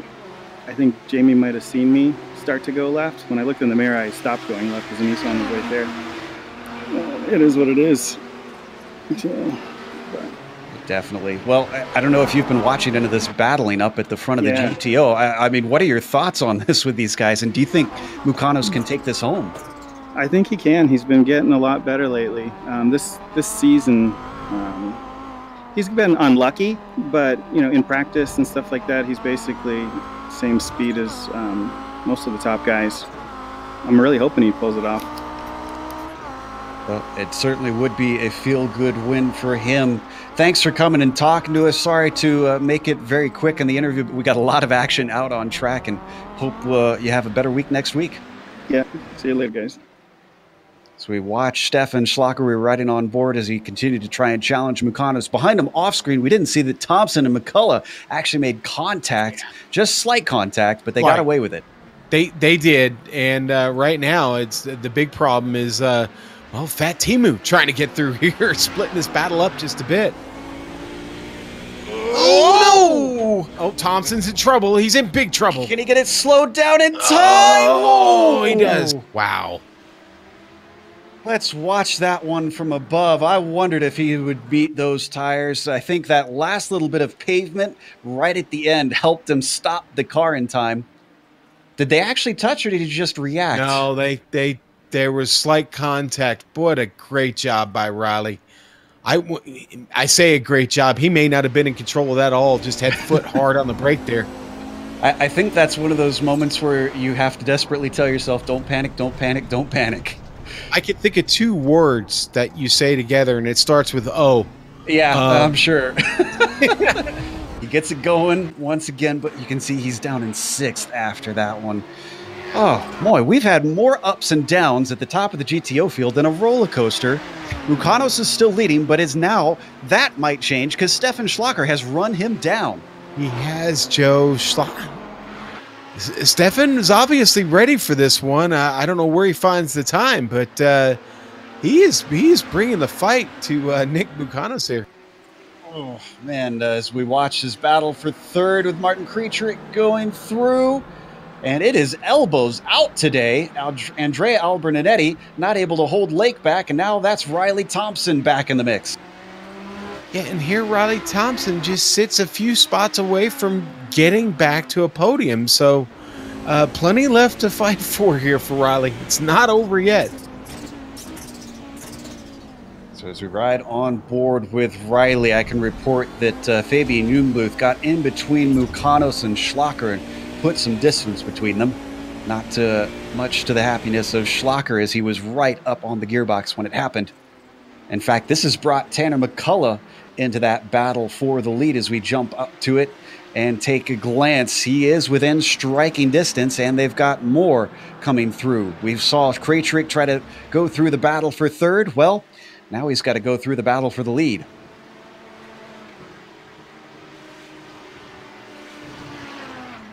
I think Jamie might have seen me start to go left. When I looked in the mirror, I stopped going left because the Nissan was right there. It is what it is. Definitely. Well, I don't know if you've been watching into this battling up at the front of the GTO. I mean, what are your thoughts on this with these guys? And do you think Mukanos can take this home? I think he can. He's been getting a lot better lately. This season, he's been unlucky, but you know, in practice and stuff like that, he's basically same speed as most of the top guys. I'm really hoping he pulls it off. Well, it certainly would be a feel-good win for him. Thanks for coming and talking to us. Sorry to make it very quick in the interview, but we got a lot of action out on track, and hope you have a better week next week. Yeah, see you later, guys. So we watched Stefan Schlacher riding on board as he continued to try and challenge Mukanos. Behind him off screen, we didn't see that Thompson and McCullough actually made contact, just slight contact, but they got away with it. They did, and right now it's the big problem is well, Fat Timu trying to get through here, splitting this battle up just a bit. Oh, no! Oh, Thompson's in trouble. He's in big trouble. Can he get it slowed down in time? Oh, he does. Wow. Let's watch that one from above. I wondered if he would beat those tires. I think that last little bit of pavement right at the end helped him stop the car in time. Did they actually touch, or did he just react? No, there was slight contact. Boy, what a great job by Riley. I say a great job. He may not have been in control of that at all, just had foot hard on the brake there. I think that's one of those moments where you have to desperately tell yourself, don't panic, don't panic, don't panic. I can think of two words that you say together, and it starts with O. Yeah, I'm sure. He gets it going once again, but you can see he's down in 6th after that one. Oh, boy, we've had more ups and downs at the top of the GTO field than a roller coaster. Mukanos is still leading, but is now, that might change because Stefan Schlacher has run him down. He has, Joe. Stefan is obviously ready for this one. I don't know where he finds the time, but he is bringing the fight to Nick Mukanos here. Oh, man, as we watch his battle for 3rd with Martin Krietrich going through, and it is elbows out today. Andrea Albernanetti not able to hold Lake back, and now that's Riley Thompson back in the mix. Yeah, and here Riley Thompson just sits a few spots away from getting back to a podium, so plenty left to fight for here for Riley. It's not over yet. So as we ride on board with Riley, I can report that Fabian Jungluth got in between Mukanos and Schlacher and put some distance between them. Not much to the happiness of Schlacher, as he was right up on the gearbox when it happened. In fact, this has brought Tanner McCullough into that battle for the lead as we jump up to it and take a glance. He is within striking distance, and they've got more coming through. We saw Krietrich try to go through the battle for 3rd. Well, now he's got to go through the battle for the lead.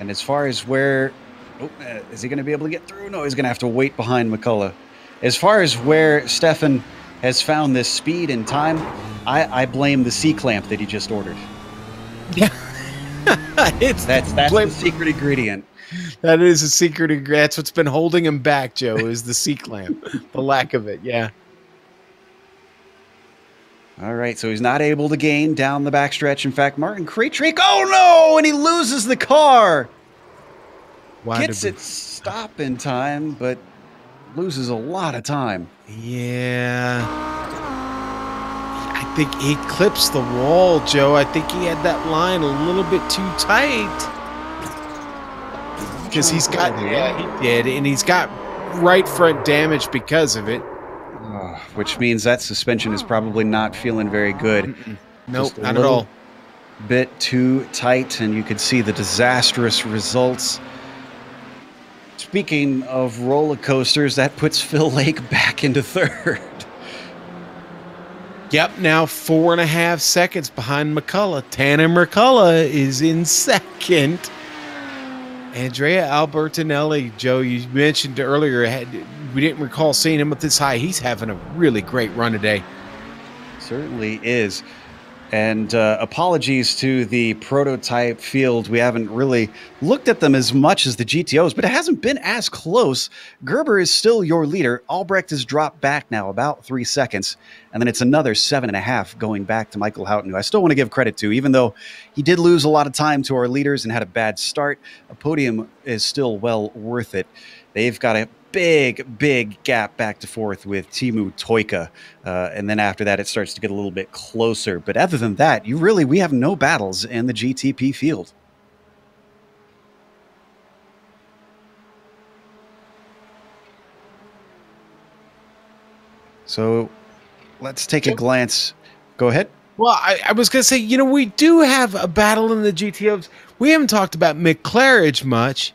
And as far as where... Oh, is he going to be able to get through? No, he's going to have to wait behind McCullough. As far as where Stefan has found this speed and time, I blame the C-clamp that he just ordered. Yeah. That's the secret ingredient. That is a secret ingredient. That's what's been holding him back, Joe, is the C-clamp. The lack of it, yeah. All right, so he's not able to gain down the backstretch. In fact, Martin Krejcik, oh no, and he loses the car. Gets it stop in time, but loses a lot of time. Yeah. I think he clips the wall, Joe. I think he had that line a little bit too tight. Because he's got, he did, and he's got right front damage because of it. Which means that suspension is probably not feeling very good. Nope, not at all. Bit too tight, and you could see the disastrous results. Speaking of roller coasters, that puts Phil Lake back into third. Yep, now 4.5 seconds behind McCullough. Tanner McCullough is in second. Andrea Albertinelli, Joe, you mentioned earlier, we didn't recall seeing him at this high. He's having a really great run today. Certainly is. And apologies to the prototype field. We haven't really looked at them as much as the GTOs, but it hasn't been as close. Gerber is still your leader. Albrecht has dropped back now about 3 seconds. And then it's another 7.5 going back to Michael Houghton, who I still want to give credit to, even though he did lose a lot of time to our leaders and had a bad start. A podium is still well worth it. They've got a big gap back to fourth with Timu Toika. And then after that, it starts to get a little bit closer. But other than that, we have no battles in the GTP field. So let's take a glance. Go ahead. Well, I was going to say, we do have a battle in the GTOs. We haven't talked about McClarridge much.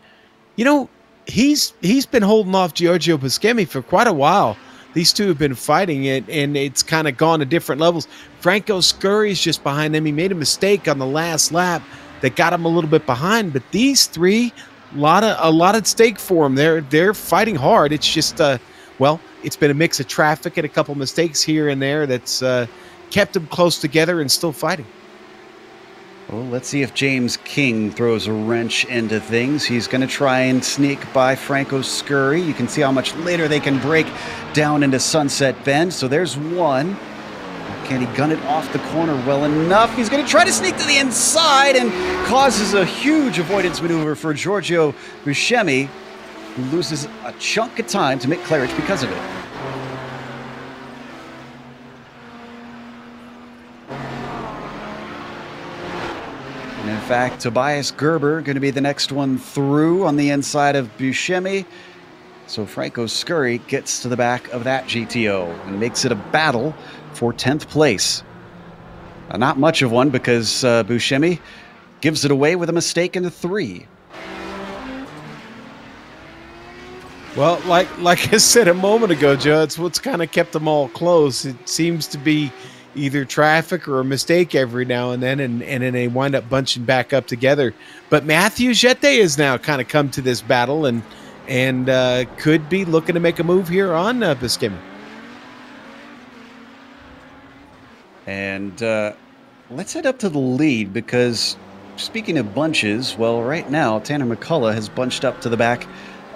He's been holding off Giorgio Buscemi for quite a while. These two have been fighting it, and it's kind of gone to different levels. Franco Scurry's just behind them. He made a mistake on the last lap that got him a little bit behind. But these three, a lot at stake for them. They're fighting hard. It's just it's been a mix of traffic and a couple mistakes here and there that's kept them close together and still fighting. Well, let's see if James King throws a wrench into things. He's going to try and sneak by Franco Scurry. You can see how much later they can break down into Sunset Bend. So there's one. Can he gun it off the corner well enough? He's going to try to sneak to the inside and causes a huge avoidance maneuver for Giorgio Buscemi, who loses a chunk of time to McClarridge because of it. And in fact, Tobias Gerber going to be the next one through on the inside of Buscemi. So Franco Scurry gets to the back of that GTO and makes it a battle for 10th place. Not much of one because Buscemi gives it away with a mistake into 3. Well, like I said a moment ago, Joe, it's what's kind of kept them all close. It seems to be either traffic or a mistake every now and then, and then they wind up bunching back up together. But Matthew Jete has now kind of come to this battle and could be looking to make a move here on Buscemi. And let's head up to the lead because speaking of bunches, well, right now Tanner McCullough has bunched up to the back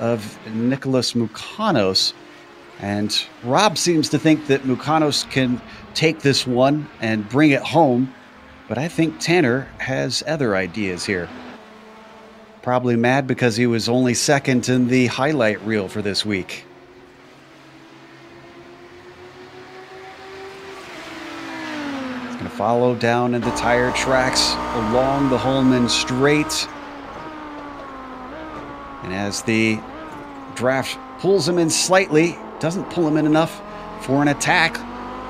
of Nicholas Mukanos. And Rob seems to think that Mukanos can take this one and bring it home. But I think Tanner has other ideas here. Probably mad because he was only second in the highlight reel for this week. He's going to follow down in the tire tracks along the Holman Straight. And as the draft pulls him in slightly, doesn't pull him in enough for an attack.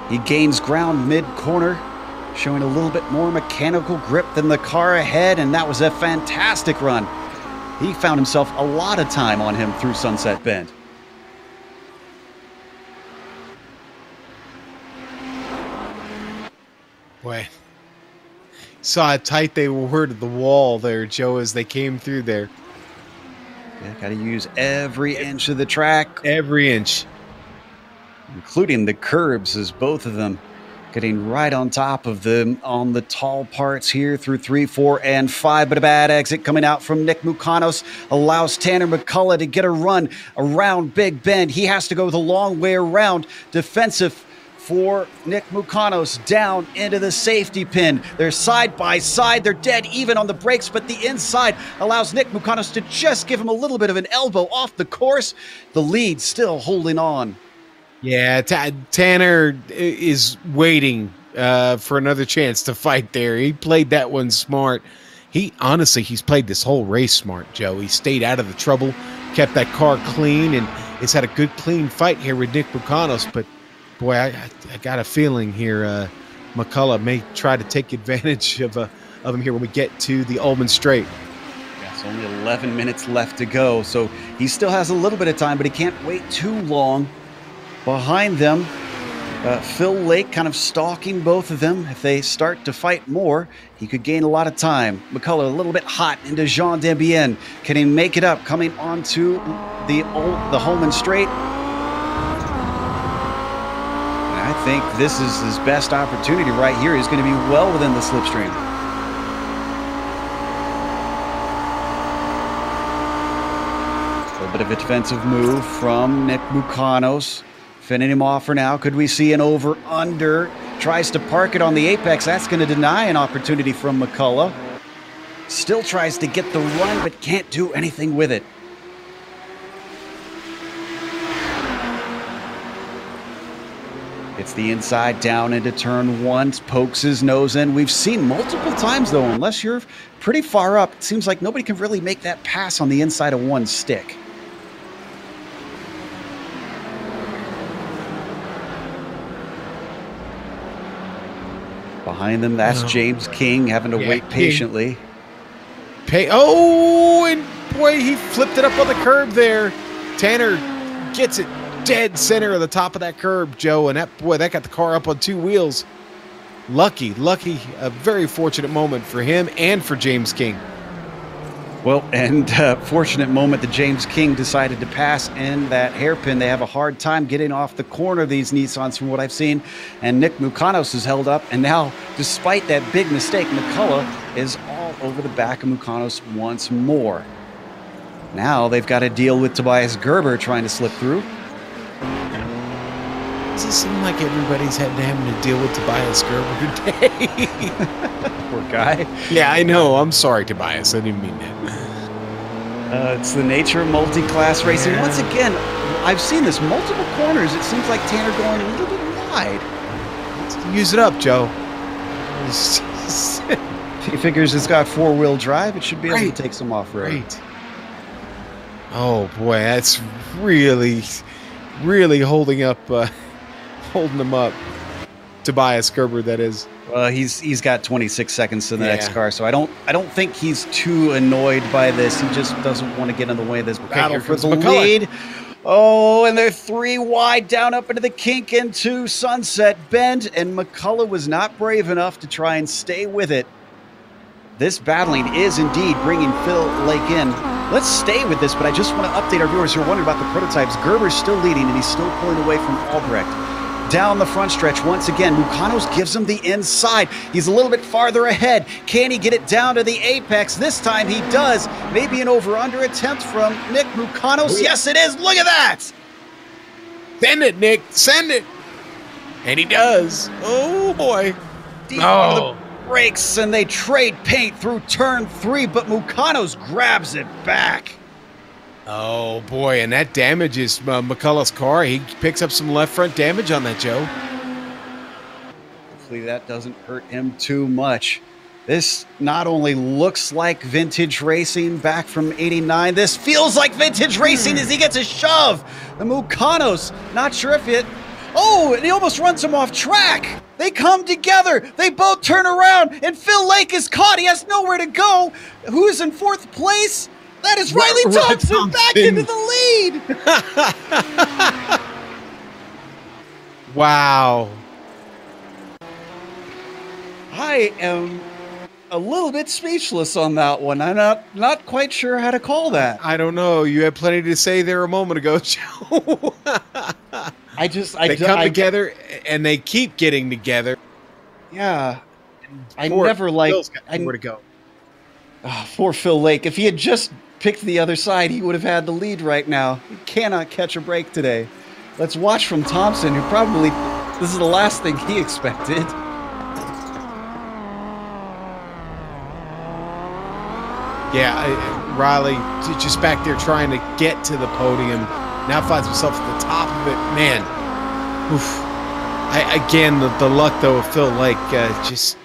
He gains ground mid-corner, showing a little bit more mechanical grip than the car ahead, and that was a fantastic run. He found himself a lot of time on him through Sunset Bend. Boy, saw how tight they were to the wall there, Joe, as they came through there. Yeah, got to use every inch of the track. Every inch. Including the curbs, as both of them getting right on top of them on the tall parts here through 3, 4, and 5. But a bad exit coming out from Nick Mukanos allows Tanner McCullough to get a run around Big Bend. He has to go the long way around. Defensive for Nick Mukanos down into the safety pin. They're side by side. They're dead even on the brakes, but the inside allows Nick Mukanos to just give him a little bit of an elbow off the course. The lead still holding on. Yeah, Tanner is waiting for another chance to fight there. He played that one smart. He's played this whole race smart, Joe. He stayed out of the trouble, kept that car clean, and it's had a good, clean fight here with Nick Mukanos. But, boy, I got a feeling here McCullough may try to take advantage of him here when we get to the Ullman Straight. Yeah, it's only 11 minutes left to go, so he still has a little bit of time, but he can't wait too long. Behind them, Phil Lake kind of stalking both of them. If they start to fight more, he could gain a lot of time. McCullough a little bit hot into Jean Dembien. Can he make it up coming onto the Ullman Straight? I think this is his best opportunity right here. He's going to be well within the slipstream. A little bit of a defensive move from Nick Mukanos. Fending him off for now. Could we see an over-under? Tries to park it on the apex. That's going to deny an opportunity from McCullough. Still tries to get the run, but can't do anything with it. It's the inside down into turn one. Pokes his nose in. We've seen multiple times, though, unless you're pretty far up, it seems like nobody can really make that pass on the inside of one stick. Behind them, that's James King having to wait patiently. And boy, he flipped it up on the curb there. Tanner gets it dead center of the top of that curb, Joe, and that got the car up on two wheels. Lucky, a very fortunate moment for him and for James King. Well, and fortunate moment that James King decided to pass in that hairpin. They have a hard time getting off the corner, these Nissans, from what I've seen. And Nick Mukanos is held up. And now, despite that big mistake, McCullough is all over the back of Mukanos once more. Now they've got to deal with Tobias Gerber trying to slip through. Does it seem like everybody's having to deal with Tobias Gerber today? Poor guy. Yeah, I know. I'm sorry, Tobias. I didn't mean that. It's the nature of multi-class racing. Yeah. Once again, I've seen this multiple corners. It seems like Tanner going a little bit wide. Let's use it up, Joe. He figures it's got four-wheel drive. It should be able to take some off-road. Right. Oh, boy. That's really holding them up. Tobias Gerber, that is. Well, he's got 26 seconds in the next car, so I don't think he's too annoyed by this. He just doesn't want to get in the way of this battle for the lead. Oh, and they're three wide down up into the kink into Sunset Bend, and McCullough was not brave enough to try and stay with it. This battling is indeed bringing Phil Lake in. Let's stay with this, but I just want to update our viewers who are wondering about the prototypes. Gerber's still leading, and he's still pulling away from Albrecht. Down the front stretch once again, Mukanos gives him the inside. He's a little bit farther ahead. Can he get it down to the apex? This time he does. Maybe an over-under attempt from Nick Mukanos. Yes, it is. Look at that. Send it, Nick. Send it. And he does. Oh, boy. Deep into the brakes, and they trade paint through turn three, but Mukanos grabs it back. Oh, boy, and that damages McCullough's car. He picks up some left front damage on that, Joe. Hopefully that doesn't hurt him too much. This not only looks like vintage racing back from '89, this feels like vintage racing as he gets a shove. The Mukanos, not sure if it... Oh, and he almost runs him off track. They come together. They both turn around, and Phil Lake is caught. He has nowhere to go. Who's in fourth place? That is Riley Thompson back into the lead. Wow. I am a little bit speechless on that one. I'm not quite sure how to call that. I don't know. You had plenty to say there a moment ago, Joe. They come together and they keep getting together. Yeah. I never liked... Where to go. Oh, poor Phil Lake. If he had just picked the other side, he would have had the lead right now. He cannot catch a break today. Let's watch from Thompson, who probably This is the last thing he expected. Yeah, Riley just back there trying to get to the podium. Now finds himself at the top of it. Man, oof. Again, the luck, though, of Phil Lake. Just,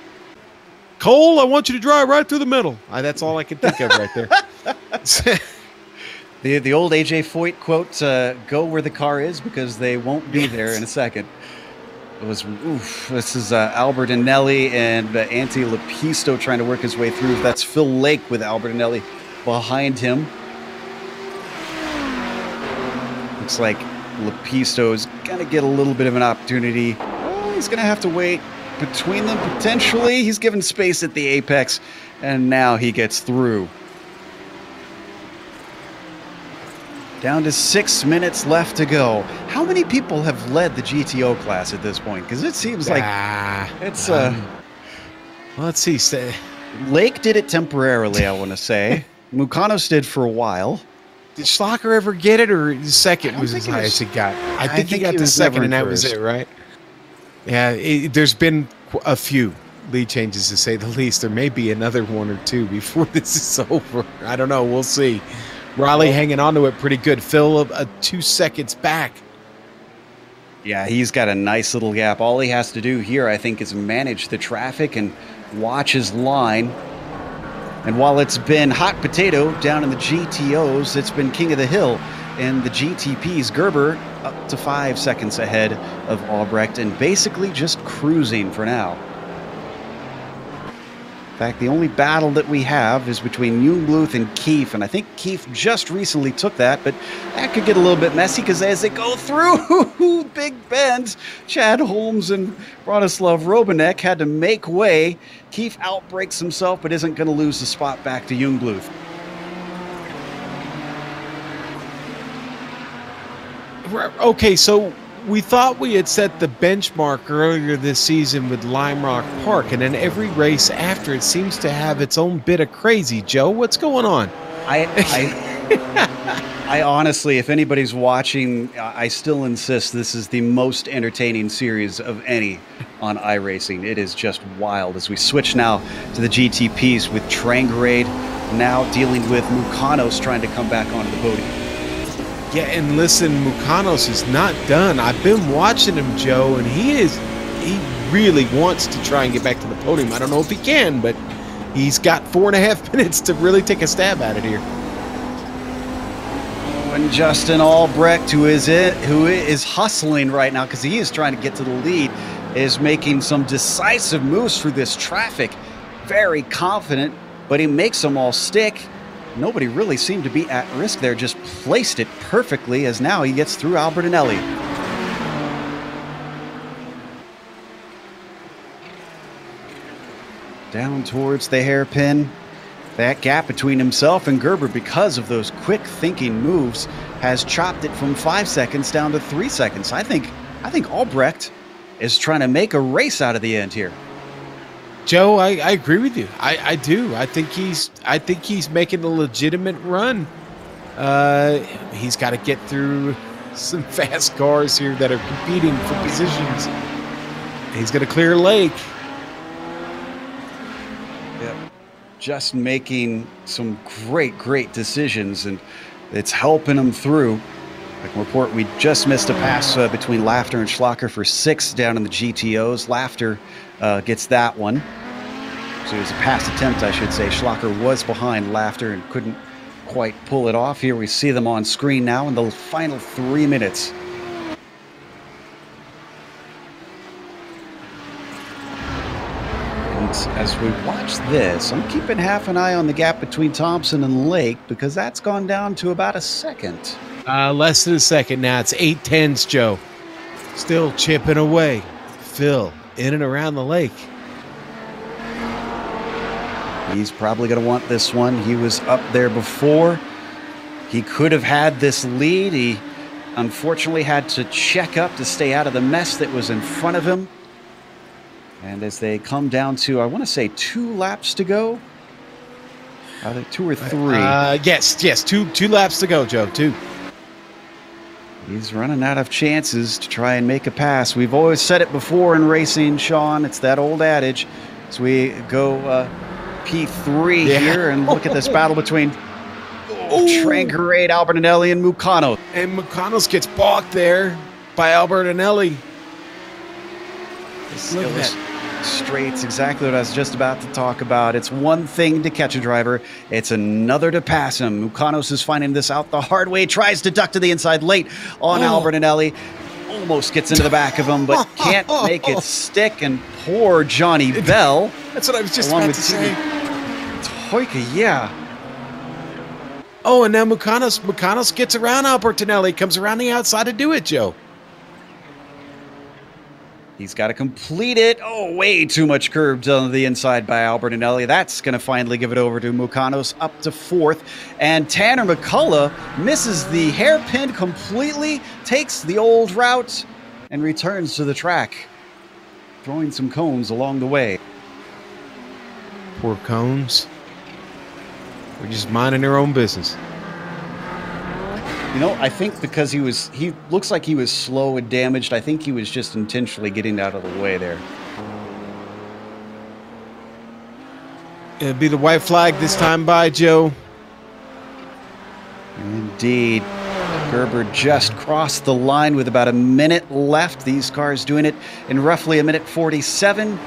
Cole, I want you to drive right through the middle. That's all I can think of right there. The old AJ Foyt quote, go where the car is because they won't be there in a second. It was, oof, this is Albert Anelli and Ante Lepisto trying to work his way through. That's Phil Lake with Albert Anelli behind him. Looks like Lepisto's going to get a little bit of an opportunity. Oh, he's going to have to wait between them potentially. He's given space at the apex, and now he gets through. Down to 6 minutes left to go. How many people have led the GTO class at this point? Because it seems like it's... well, let's see. Lake did it temporarily, I want to say. Mukanos did for a while. Did Schlacher ever get it, or second was as high as he got? I think he got the second, and that was it, right? Yeah, there's been a few lead changes, to say the least. There may be another one or two before this is over. I don't know. We'll see. Raleigh hanging on to it pretty good. Phil 2 seconds back. Yeah, he's got a nice little gap. All he has to do here, I think, is manage the traffic and watch his line. And while it's been hot potato down in the GTOs, it's been king of the hill. And the GTP's Gerber up to 5 seconds ahead of Albrecht and basically just cruising for now. In fact, the only battle that we have is between Jungbluth and Keefe, and I think Keefe just recently took that, but that could get a little bit messy because as they go through big bends, Chad Holmes and Bronislav Robanek had to make way. Keefe outbreaks himself, but isn't going to lose the spot back to Jungbluth. Okay, so we thought we had set the benchmark earlier this season with Lime Rock Park, and then every race after it seems to have its own bit of crazy. Joe, what's going on? I honestly, if anybody's watching, I still insist this is the most entertaining series of any on iRacing. It is just wild as we switch now to the GTPs with Trangrade now dealing with Mukanos trying to come back onto the podium. Yeah, and listen, Mukanos is not done. I've been watching him, Joe, and he really wants to try and get back to the podium. I don't know if he can, but he's got 4.5 minutes to really take a stab at it here. And Justin Albrecht, who is hustling right now because he is trying to get to the lead, is making some decisive moves through this traffic. Very confident, but he makes them all stick. Nobody really seemed to be at risk there, just placed it perfectly as now he gets through Albert Anelli. Down towards the hairpin. That gap between himself and Gerber, because of those quick thinking moves, has chopped it from 5 seconds down to 3 seconds. I think Albrecht is trying to make a race out of the end here. Joe, I agree with you. I do. I think he's making a legitimate run. He's got to get through some fast cars here that are competing for positions. He's going to clear Lake. Yep. Just making some great decisions, and it's helping him through. I can report we just missed a pass between Laughter and Schlacher for 6 down in the GTOs. Laughter gets that one. So it was a pass attempt, I should say. Schlacher was behind Laughter and couldn't quite pull it off. Here we see them on screen now in the final 3 minutes. And as we watch this, I'm keeping half an eye on the gap between Thompson and Lake because that's gone down to about a second. Less than a second now. It's 8/10s, Joe. Still chipping away. Phil in and around the lake. He's probably going to want this one. He was up there before. He could have had this lead. He unfortunately had to check up to stay out of the mess that was in front of him. And as they come down to, I want to say 2 laps to go. Are they 2 or 3? Yes, 2 laps to go, Joe. 2. He's running out of chances to try and make a pass. We've always said it before in racing, Sean. It's that old adage. So we go P3 here and look at this battle between Trangarade, Albertinelli, and Mucano. And Mucanos gets balked there by Albertinelli. This illustrates exactly what I was just about to talk about. It's one thing to catch a driver. It's another to pass him. Mucanos is finding this out the hard way. Tries to duck to the inside late on Albertinelli. Almost gets into the back of him, but can't make it stick. And poor Johnny Bell. That's what I was just about to say. Toyka, yeah. Oh, and now Mucanos gets around Albertinelli. Comes around the outside to do it, Joe. He's got to complete it. Oh, way too much curved on the inside by Albertinelli. That's going to finally give it over to Mucanos up to 4th. And Tanner McCullough misses the hairpin completely, takes the old route, and returns to the track, throwing some cones along the way. Poor cones. We're just minding their own business. You know, I think because he looks like he was slow and damaged. I think he was just intentionally getting out of the way there. It'll be the white flag this time by Joe. Indeed. Gerber just crossed the line with about a minute left. These cars doing it in roughly a minute 47.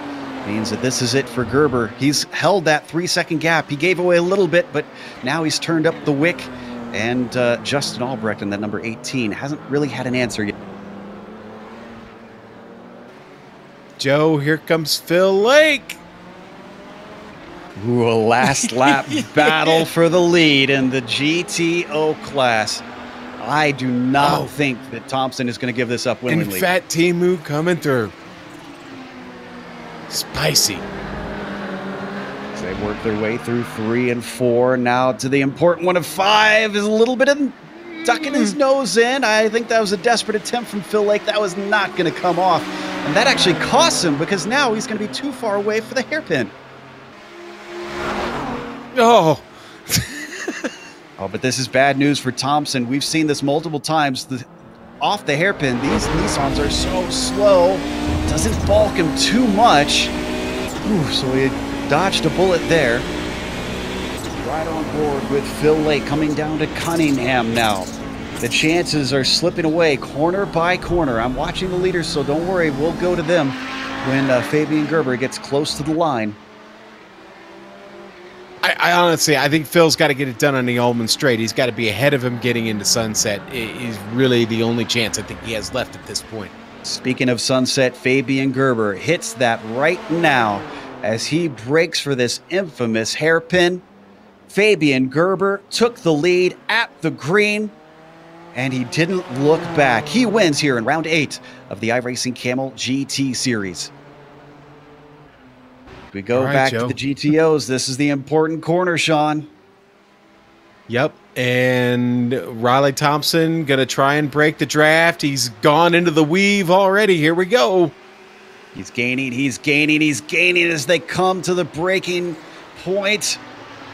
Means that this is it for Gerber. He's held that 3-second gap. He gave away a little bit, but now he's turned up the wick. And Justin Albrecht in that number 18 hasn't really had an answer yet. Joe, here comes Phil Lake. Ooh, a last lap battle for the lead in the GTO class. I do not think that Thompson is going to give this up willingly. And Fat Timu coming through. Spicy. They work their way through 3 and 4. Now to the important one of 5 is a little bit of ducking his nose in. I think that was a desperate attempt from Phil Lake. That was not going to come off. And that actually costs him because now he's going to be too far away for the hairpin. Oh. Oh, but this is bad news for Thompson. We've seen this multiple times. Off the hairpin, these Nissans are so slow. Doesn't balk him too much. Ooh, so he dodged a bullet there. Right on board with Phil Lake coming down to Cunningham now. The chances are slipping away corner by corner. I'm watching the leaders, so don't worry. We'll go to them when Fabian Gerber gets close to the line. I honestly, I think Phil's got to get it done on the Ullman Straight. He's got to be ahead of him getting into Sunset. It is really the only chance I think he has left at this point. Speaking of Sunset, Fabian Gerber hits that right now as he breaks for this infamous hairpin. Fabian Gerber took the lead at the green, and he didn't look back. He wins here in round 8 of the iRacing Kamel GT Series. We go back to the GTOs. This is the important corner, Sean. Yep, and Riley Thompson going to try and break the draft. He's gone into the weave already. Here we go. He's gaining, he's gaining, he's gaining as they come to the breaking point.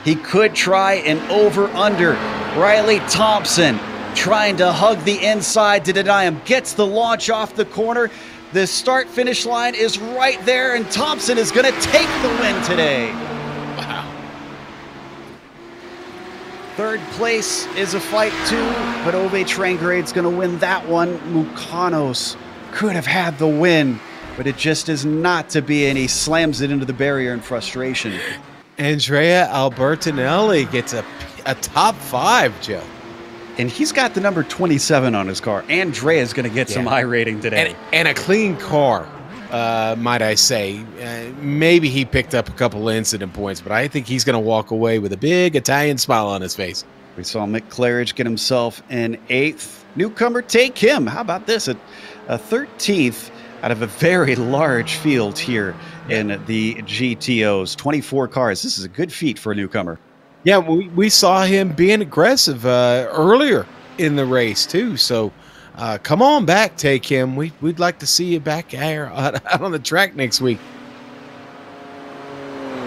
He could try an over-under. Riley Thompson trying to hug the inside to deny him. Gets the launch off the corner. The start-finish line is right there, and Thompson is going to take the win today. Wow. Third place is a fight too, but Ove Trangrade's going to win that one. Mucanos could have had the win, but it just is not to be, and he slams it into the barrier in frustration. Andrea Albertinelli gets a top 5, Joe. And he's got the number 27 on his car. Andrea's going to get some high rating today. And a clean car, might I say. Maybe he picked up a couple of incident points, but I think he's going to walk away with a big Italian smile on his face. We saw Mick Claridge get himself in 8th. Newcomer Take Him. How about this? A 13th out of a very large field here in the GTOs. 24 cars. This is a good feat for a newcomer. Yeah, we saw him being aggressive earlier in the race, too. So come on back, Take Him. We'd like to see you back out on the track next week.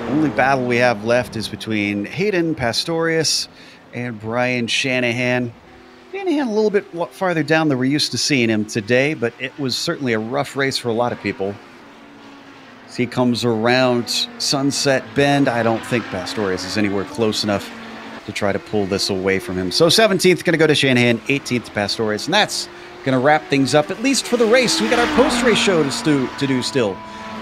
Only battle we have left is between Hayden Pastorius and Brian Shanahan. Shanahan a little bit farther down than we're used to seeing him today, but it was certainly a rough race for a lot of people. As he comes around Sunset Bend, I don't think Pastorius is anywhere close enough to try to pull this away from him. So 17th going to go to Shanahan, 18th to Pastorius, and that's going to wrap things up, at least for the race. We got our post-race show to do still.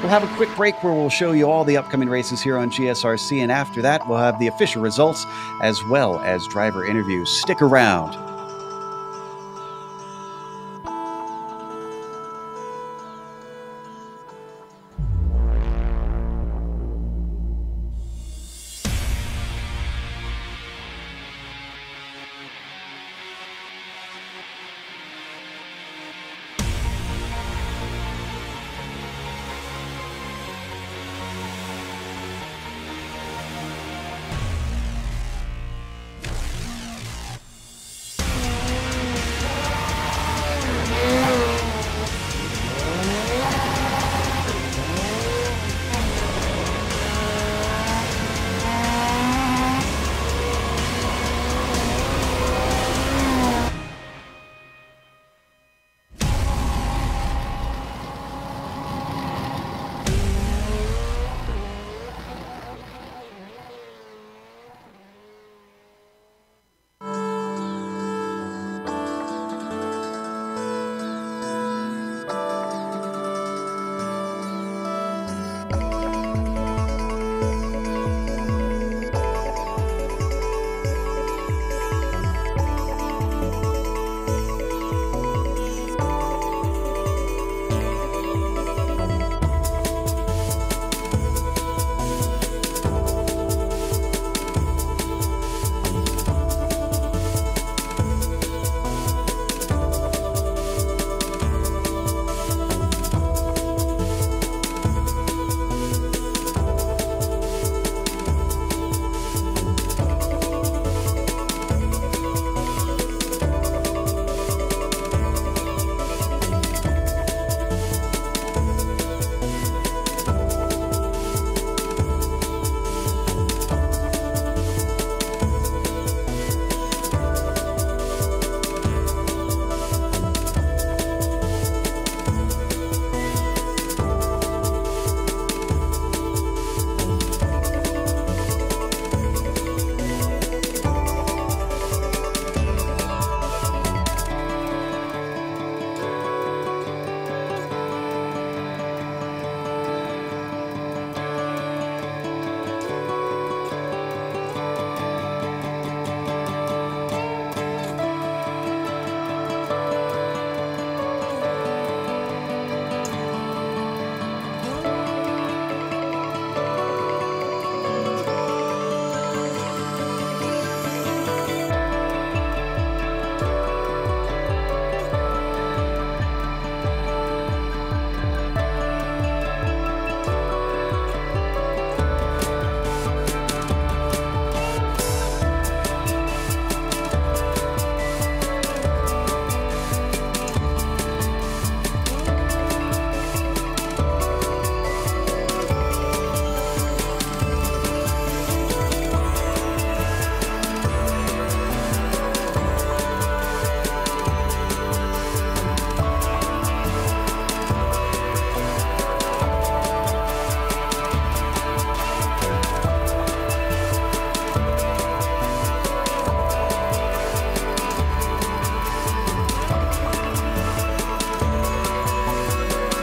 We'll have a quick break where we'll show you all the upcoming races here on GSRC, and after that, we'll have the official results as well as driver interviews. Stick around.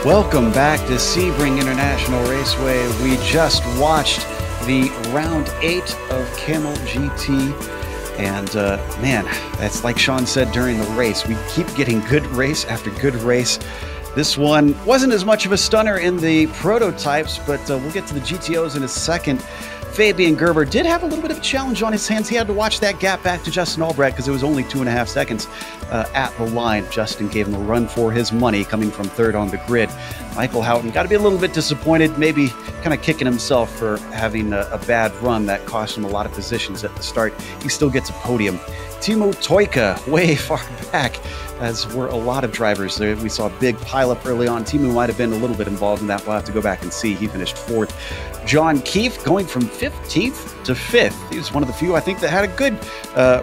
Welcome back to Sebring International Raceway. We just watched the round 8 of Kamel GT, and man, that's like Sean said during the race. We keep getting good race after good race. This one wasn't as much of a stunner in the prototypes, but we'll get to the GTOs in a second. Fabian Gerber did have a little bit of a challenge on his hands. He had to watch that gap back to Justin Albrecht because it was only 2.5 seconds at the line. Justin gave him a run for his money, coming from third on the grid. Michael Houghton got to be a little bit disappointed, maybe kind of kicking himself for having a bad run that cost him a lot of positions at the start. He still gets a podium. Timo Toika, way far back, as were a lot of drivers. We saw a big pileup early on. Timo might have been a little bit involved in that. We'll have to go back and see. He finished 4th. John Keefe going from 15th to 5th. He was one of the few, I think, that had a good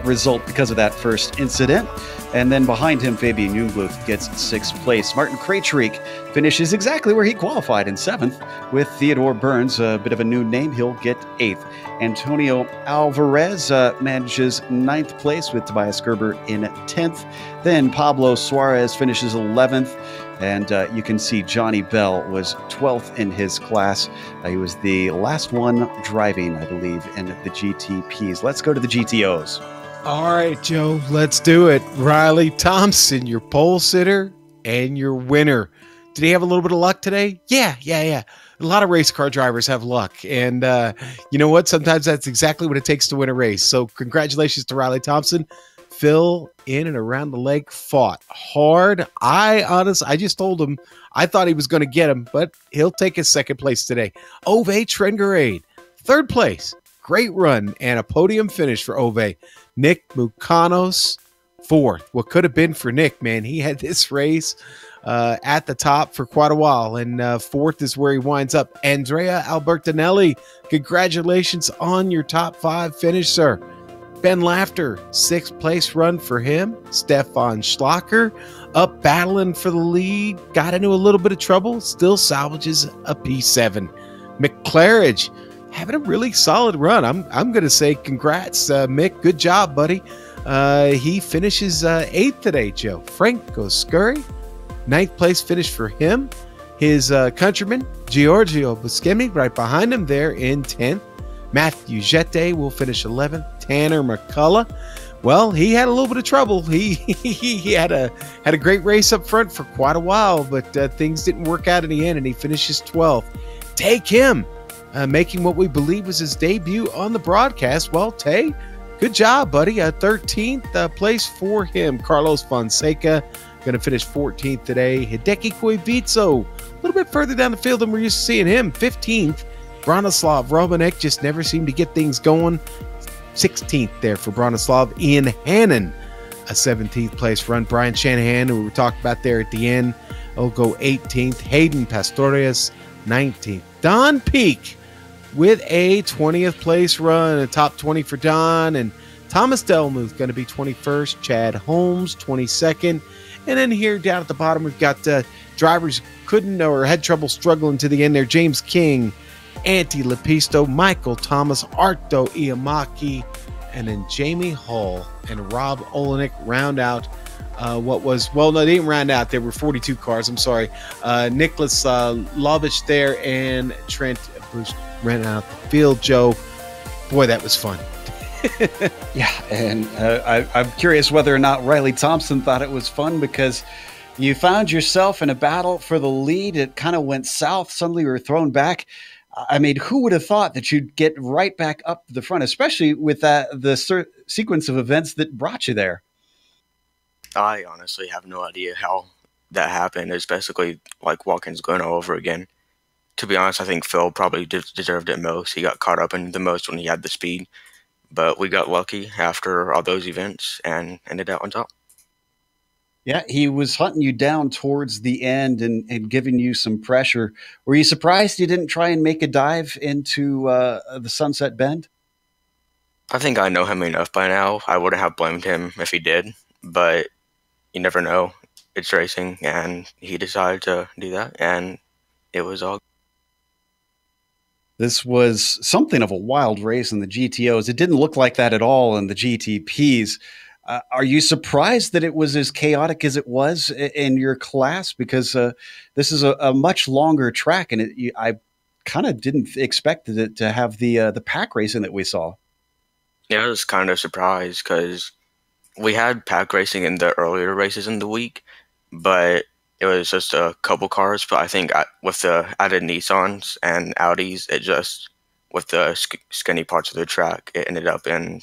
result because of that first incident. And then behind him, Fabian Jungbluth gets 6th place. Martin Krejcik finishes exactly where he qualified in 7th, with Theodore Burns, a bit of a new name. He'll get 8th. Antonio Alvarez manages 9th place with Tobias Gerber in 10th. Then Pablo Suarez finishes 11th. And you can see Johnny Bell was 12th in his class. He was the last one driving, I believe, in the GTPs. Let's go to the GTOs. All right, Joe, let's do it. Riley Thompson, your pole sitter and your winner. Did he have a little bit of luck today? Yeah. A lot of race car drivers have luck. And you know what? Sometimes that's exactly what it takes to win a race. So congratulations to Riley Thompson. Phil in and around the lake fought hard. I just told him I thought he was going to get him, but he'll take his 2nd place today. Ove Trengerade, 3rd place. Great run and a podium finish for Ove. Nick Mukanos, 4th. What could have been for Nick, man. He had this race at the top for quite a while, and 4th is where he winds up. Andrea Albertinelli, congratulations on your top 5 finish, sir. Ben Laughter, 6th place run for him. Stefan Schlacker up battling for the lead. Got into a little bit of trouble. Still salvages a P7. McClarridge having a really solid run. I'm going to say congrats, Mick. Good job, buddy. He finishes 8th today, Joe. Franco Scurry, 9th place finish for him. His countryman, Giorgio Buscemi, right behind him there in 10th. Matthew Jette will finish 11th. Tanner McCullough, well, he had a little bit of trouble. He had a great race up front for quite a while, but things didn't work out in the end, and he finishes 12th. Take him, making what we believe was his debut on the broadcast. Well, Tay, good job, buddy. 13th place for him. Carlos Fonseca going to finish 14th today. Hideki Koivitso, a little bit further down the field than we're used to seeing him. 15th. Bronislav Romanek just never seemed to get things going. 16th there for Bronislav. Ian Hannon, a 17th place run. Brian Shanahan, who we talked about there at the end, will go 18th. Hayden Pastorius, 19th. Don Peak with a 20th place run, a top 20 for Don. And Thomas Delmuth going to be 21st. Chad Holmes, 22nd. And then here down at the bottom, we've got drivers couldn't or had trouble struggling to the end there. James King, Antti Lepisto, Michael Thomas, Arto Iamaki, and then Jamie Hall and Rob Olenek round out what was, well, no, they didn't round out. There were 42 cars. I'm sorry. Nicholas Lovich there and Trent Bruce ran out the field. Joe, boy, that was fun. Yeah, and I'm curious whether or not Riley Thompson thought it was fun, because you found yourself in a battle for the lead. It kind of went south. Suddenly you were thrown back. I mean, who would have thought that you'd get right back up to the front, especially with the sequence of events that brought you there? I honestly have no idea how that happened. It's basically like Watkins going all over again. To be honest, I think Phil probably deserved it most. He got caught up in the most when he had the speed. But we got lucky after all those events and ended out on top. Yeah, he was hunting you down towards the end and giving you some pressure. Were you surprised you didn't try and make a dive into the Sunset Bend? I think I know him enough by now. I wouldn't have blamed him if he did, but you never know. It's racing, and he decided to do that, and it was all. This was something of a wild race in the GTOs. It didn't look like that at all in the GTPs. Are you surprised that it was as chaotic as it was in your class? Because this is a much longer track, and I kind of didn't expect it to have the pack racing that we saw. Yeah, I was kind of surprised because we had pack racing in the earlier races in the week, but it was just a couple cars. But I think with the added Nissans and Audis, it just, with the skinny parts of the track, it ended up in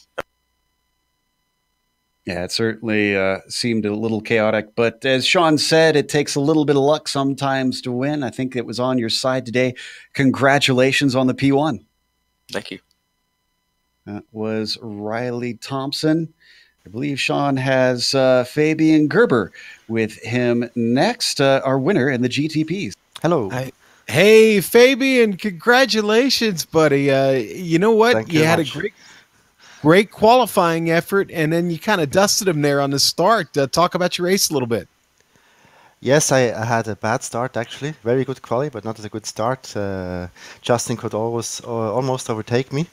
Yeah, it certainly seemed a little chaotic, but as Sean said, it takes a little bit of luck sometimes to win. I think it was on your side today. Congratulations on the P1. Thank you. That was Riley Thompson. I believe Sean has Fabian Gerber with him next, our winner in the GTPs. Hello. Hey, Fabian, congratulations, buddy. You know what? Thank You you had much. a great qualifying effort, and then you kind of dusted him there on the start. Talk about your race a little bit. Yes, I had a bad start actually. Very good quali, but not as a good start. Justin could almost overtake me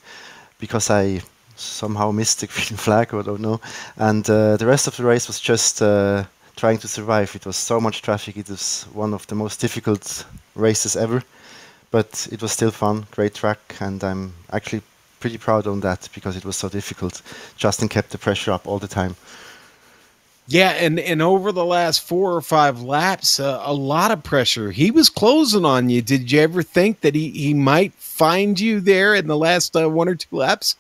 because I somehow missed the green flag, or I don't know. And the rest of the race was just trying to survive. It was so much traffic. It was one of the most difficult races ever, but it was still fun. Great track, and I'm actually pretty proud on that because it was so difficult. Justin kept the pressure up all the time. Yeah, and over the last 4 or 5 laps, a lot of pressure. He was closing on you. Did you ever think that he might find you there in the last 1 or 2 laps?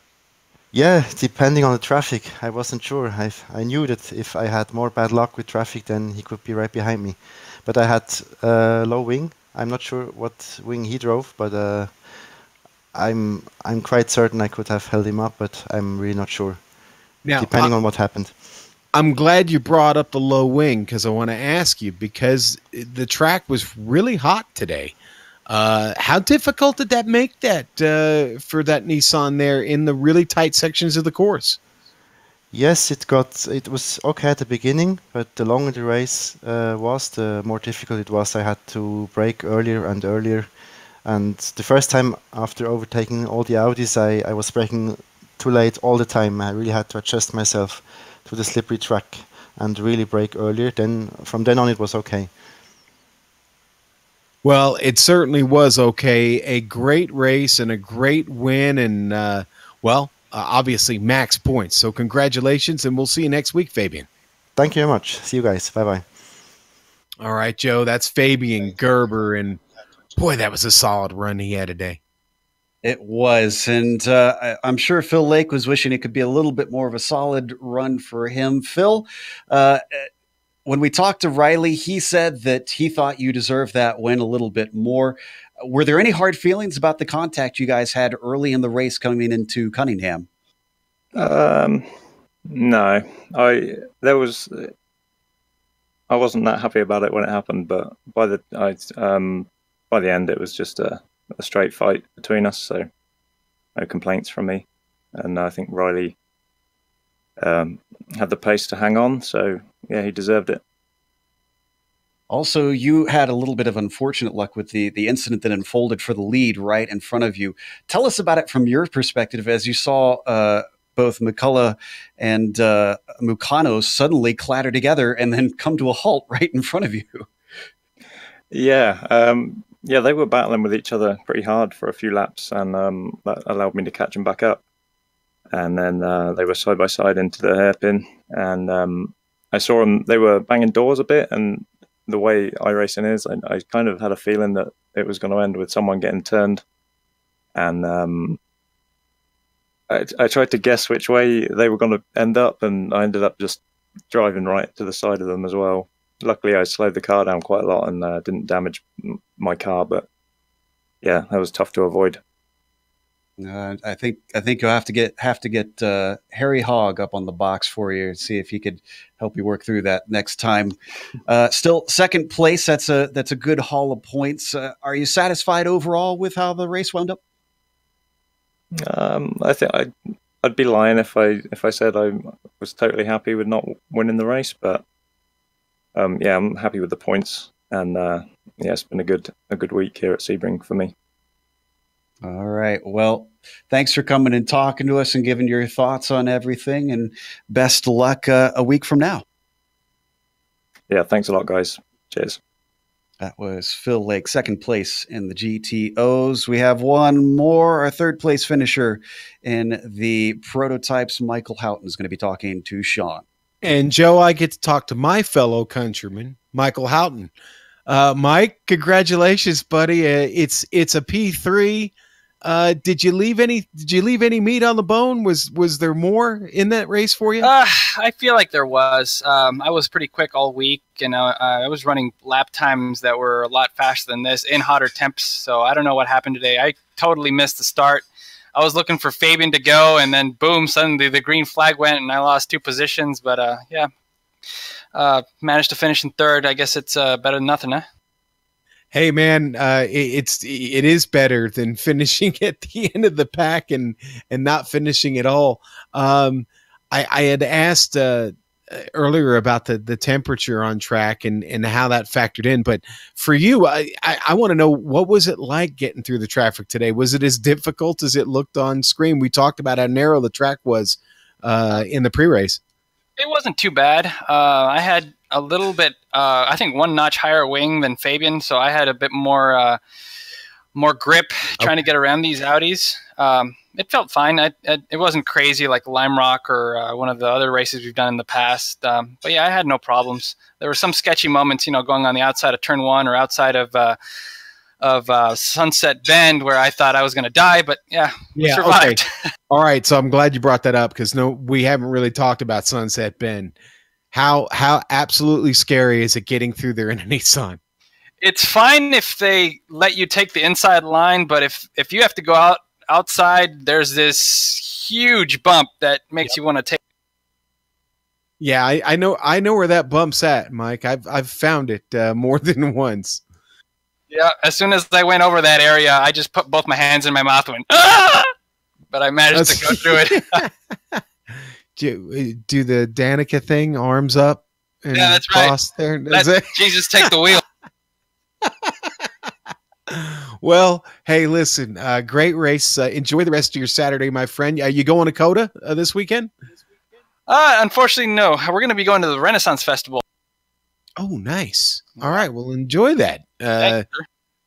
Yeah, depending on the traffic. I wasn't sure. I knew that if I had more bad luck with traffic, then he could be right behind me. But I had low wing. I'm not sure what wing he drove, but I'm quite certain I could have held him up, but I'm really not sure. Now, depending on what happened. I'm glad you brought up the low wing because I want to ask you, because the track was really hot today. How difficult did that make that for that Nissan there in the really tight sections of the course? Yes, it was okay at the beginning, but the longer the race was, the more difficult it was. I had to brake earlier and earlier. And the first time after overtaking all the Audis, I was braking too late all the time. I really had to adjust myself to the slippery track and really brake earlier. Then from then on it was okay. Well, it certainly was okay. A great race and a great win, and obviously max points. So congratulations, and we'll see you next week, Fabian. Thank you very much. See you guys. Bye-bye. All right, Joe, that's Fabian Gerber, and boy, that was a solid run he had today. It was, and I'm sure Phil Lake was wishing it could be a little bit more of a solid run for him. Phil, when we talked to Riley, he said that he thought you deserved that win a little bit more. Were there any hard feelings about the contact you guys had early in the race coming into Cunningham? No, I wasn't that happy about it when it happened, but by the end, it was just a straight fight between us, so no complaints from me. And I think Riley had the pace to hang on, so yeah, he deserved it. Also, you had a little bit of unfortunate luck with the incident that unfolded for the lead right in front of you. Tell us about it from your perspective as you saw both McCullough and Mukano suddenly clatter together and then come to a halt right in front of you. Yeah, they were battling with each other pretty hard for a few laps, and that allowed me to catch them back up. And then they were side by side into the hairpin, and I saw them. They were banging doors a bit, and the way iRacing is, I kind of had a feeling that it was going to end with someone getting turned. And I tried to guess which way they were going to end up, and I ended up just driving right to the side of them as well. Luckily, I slowed the car down quite a lot and didn't damage my car, but yeah, that was tough to avoid. I think you'll have to get Harry Hogg up on the box for you and see if he could help you work through that next time. Still second place. That's a good haul of points. Are you satisfied overall with how the race wound up? I think I'd be lying if I said I was totally happy with not winning the race, but yeah, I'm happy with the points, and yeah, it's been a good week here at Sebring for me. All right. Well, thanks for coming and talking to us and giving your thoughts on everything, and best of luck a week from now. Yeah, thanks a lot, guys. Cheers. That was Phil Lake, second place in the GTOs. We have one more, our third place finisher in the prototypes. Michael Houghton is going to be talking to Sean. And Joe, I get to talk to my fellow countryman, Michael Houghton. Mike, congratulations, buddy. It's a P3. Did you leave any meat on the bone? Was there more in that race for you? I feel like there was. I was pretty quick all week, and I was running lap times that were a lot faster than this in hotter temps. So I don't know what happened today. I totally missed the start. I was looking for Fabian to go, and then boom, suddenly the green flag went, and I lost 2 positions. But yeah, managed to finish in third. I guess it's better than nothing, huh? Hey man, it is better than finishing at the end of the pack and not finishing at all. I had asked earlier about the temperature on track and how that factored in, but for you, I want to know, what was it like getting through the traffic today? Was it as difficult as it looked on screen? We talked about how narrow the track was in the pre-race. It wasn't too bad. I had a little bit, I think 1 notch higher wing than Fabian, so I had a bit more grip trying to get around these Audis. It felt fine. It wasn't crazy like Lime Rock or one of the other races we've done in the past. But yeah, I had no problems. There were some sketchy moments, going on the outside of turn 1 or outside of Sunset Bend where I thought I was going to die, but yeah, we survived. Okay. All right, so I'm glad you brought that up because we haven't really talked about Sunset Bend. How absolutely scary is it getting through there in a Nissan? It's fine if they let you take the inside line, but if you have to go outside, there's this huge bump that makes you want to take. Yeah, I know where that bump's at, Mike. I've found it more than once. Yeah, as soon as I went over that area, I just put both my hands in my mouth and went, ah! But I managed to go through it. do the Danica thing, arms up and that's right. There. Jesus, take the wheel. Well, hey, listen, great race. Enjoy the rest of your Saturday, my friend. You going to COTA this weekend? Unfortunately, no. We're going to be going to the Renaissance Festival. Oh, nice. All right, well, enjoy that.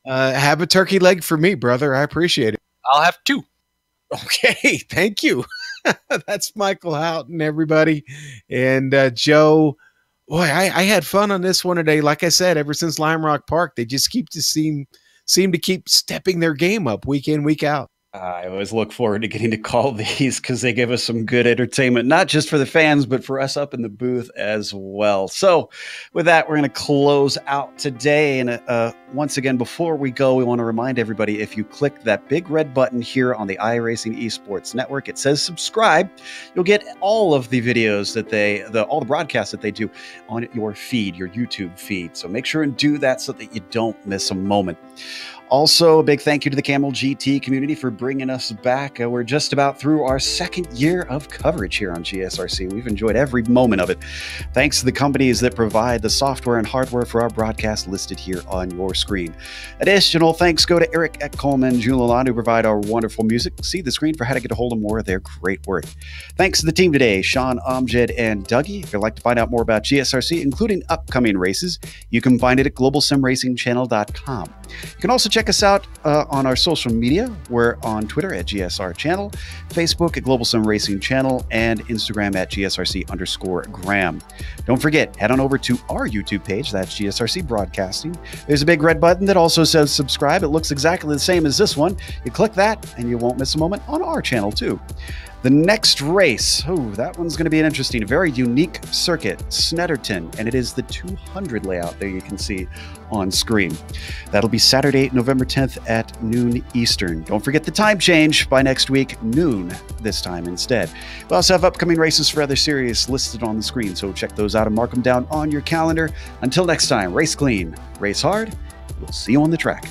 Have a turkey leg for me, brother. I appreciate it. I'll have 2. Okay, thank you. That's Michael Houghton, everybody. And Joe, boy, I had fun on this one today. Like I said, ever since Lime Rock Park, they just seem to keep stepping their game up week in, week out. I always look forward to getting to call these because they give us some good entertainment, not just for the fans, but for us up in the booth as well. So with that, we're going to close out today. And once again, before we go, we want to remind everybody, if you click that big red button here on the iRacing Esports Network, it says subscribe. You'll get all of the videos that all the broadcasts that they do on your feed, your YouTube feed. So make sure and do that so that you don't miss a moment. Also, a big thank you to the Kamel GT community for bringing us back. We're just about through our 2nd year of coverage here on GSRC. We've enjoyed every moment of it. Thanks to the companies that provide the software and hardware for our broadcast listed here on your screen. Additional thanks go to Eric Ekholm and Julian who provide our wonderful music. See the screen for how to get a hold of more of their great work. Thanks to the team today, Sean, Amjad, and Dougie. If you'd like to find out more about GSRC, including upcoming races, you can find it at globalsimracingchannel.com. You can also check us out on our social media. We're on Twitter at GSR Channel, Facebook at Global Sim Racing Channel, and Instagram at GSRC_Graham. Don't forget, head on over to our YouTube page. That's GSRC Broadcasting. There's a big red button that also says subscribe. It looks exactly the same as this one. You click that, and you won't miss a moment on our channel, too. The next race, that one's going to be an interesting, very unique circuit, Snetterton, and it is the 200 layout there you can see on screen. That'll be Saturday, November 10th at noon Eastern. Don't forget the time change by next week, noon this time instead. We also have upcoming races for other series listed on the screen, so check those out and mark them down on your calendar. Until next time, race clean, race hard. We'll see you on the track.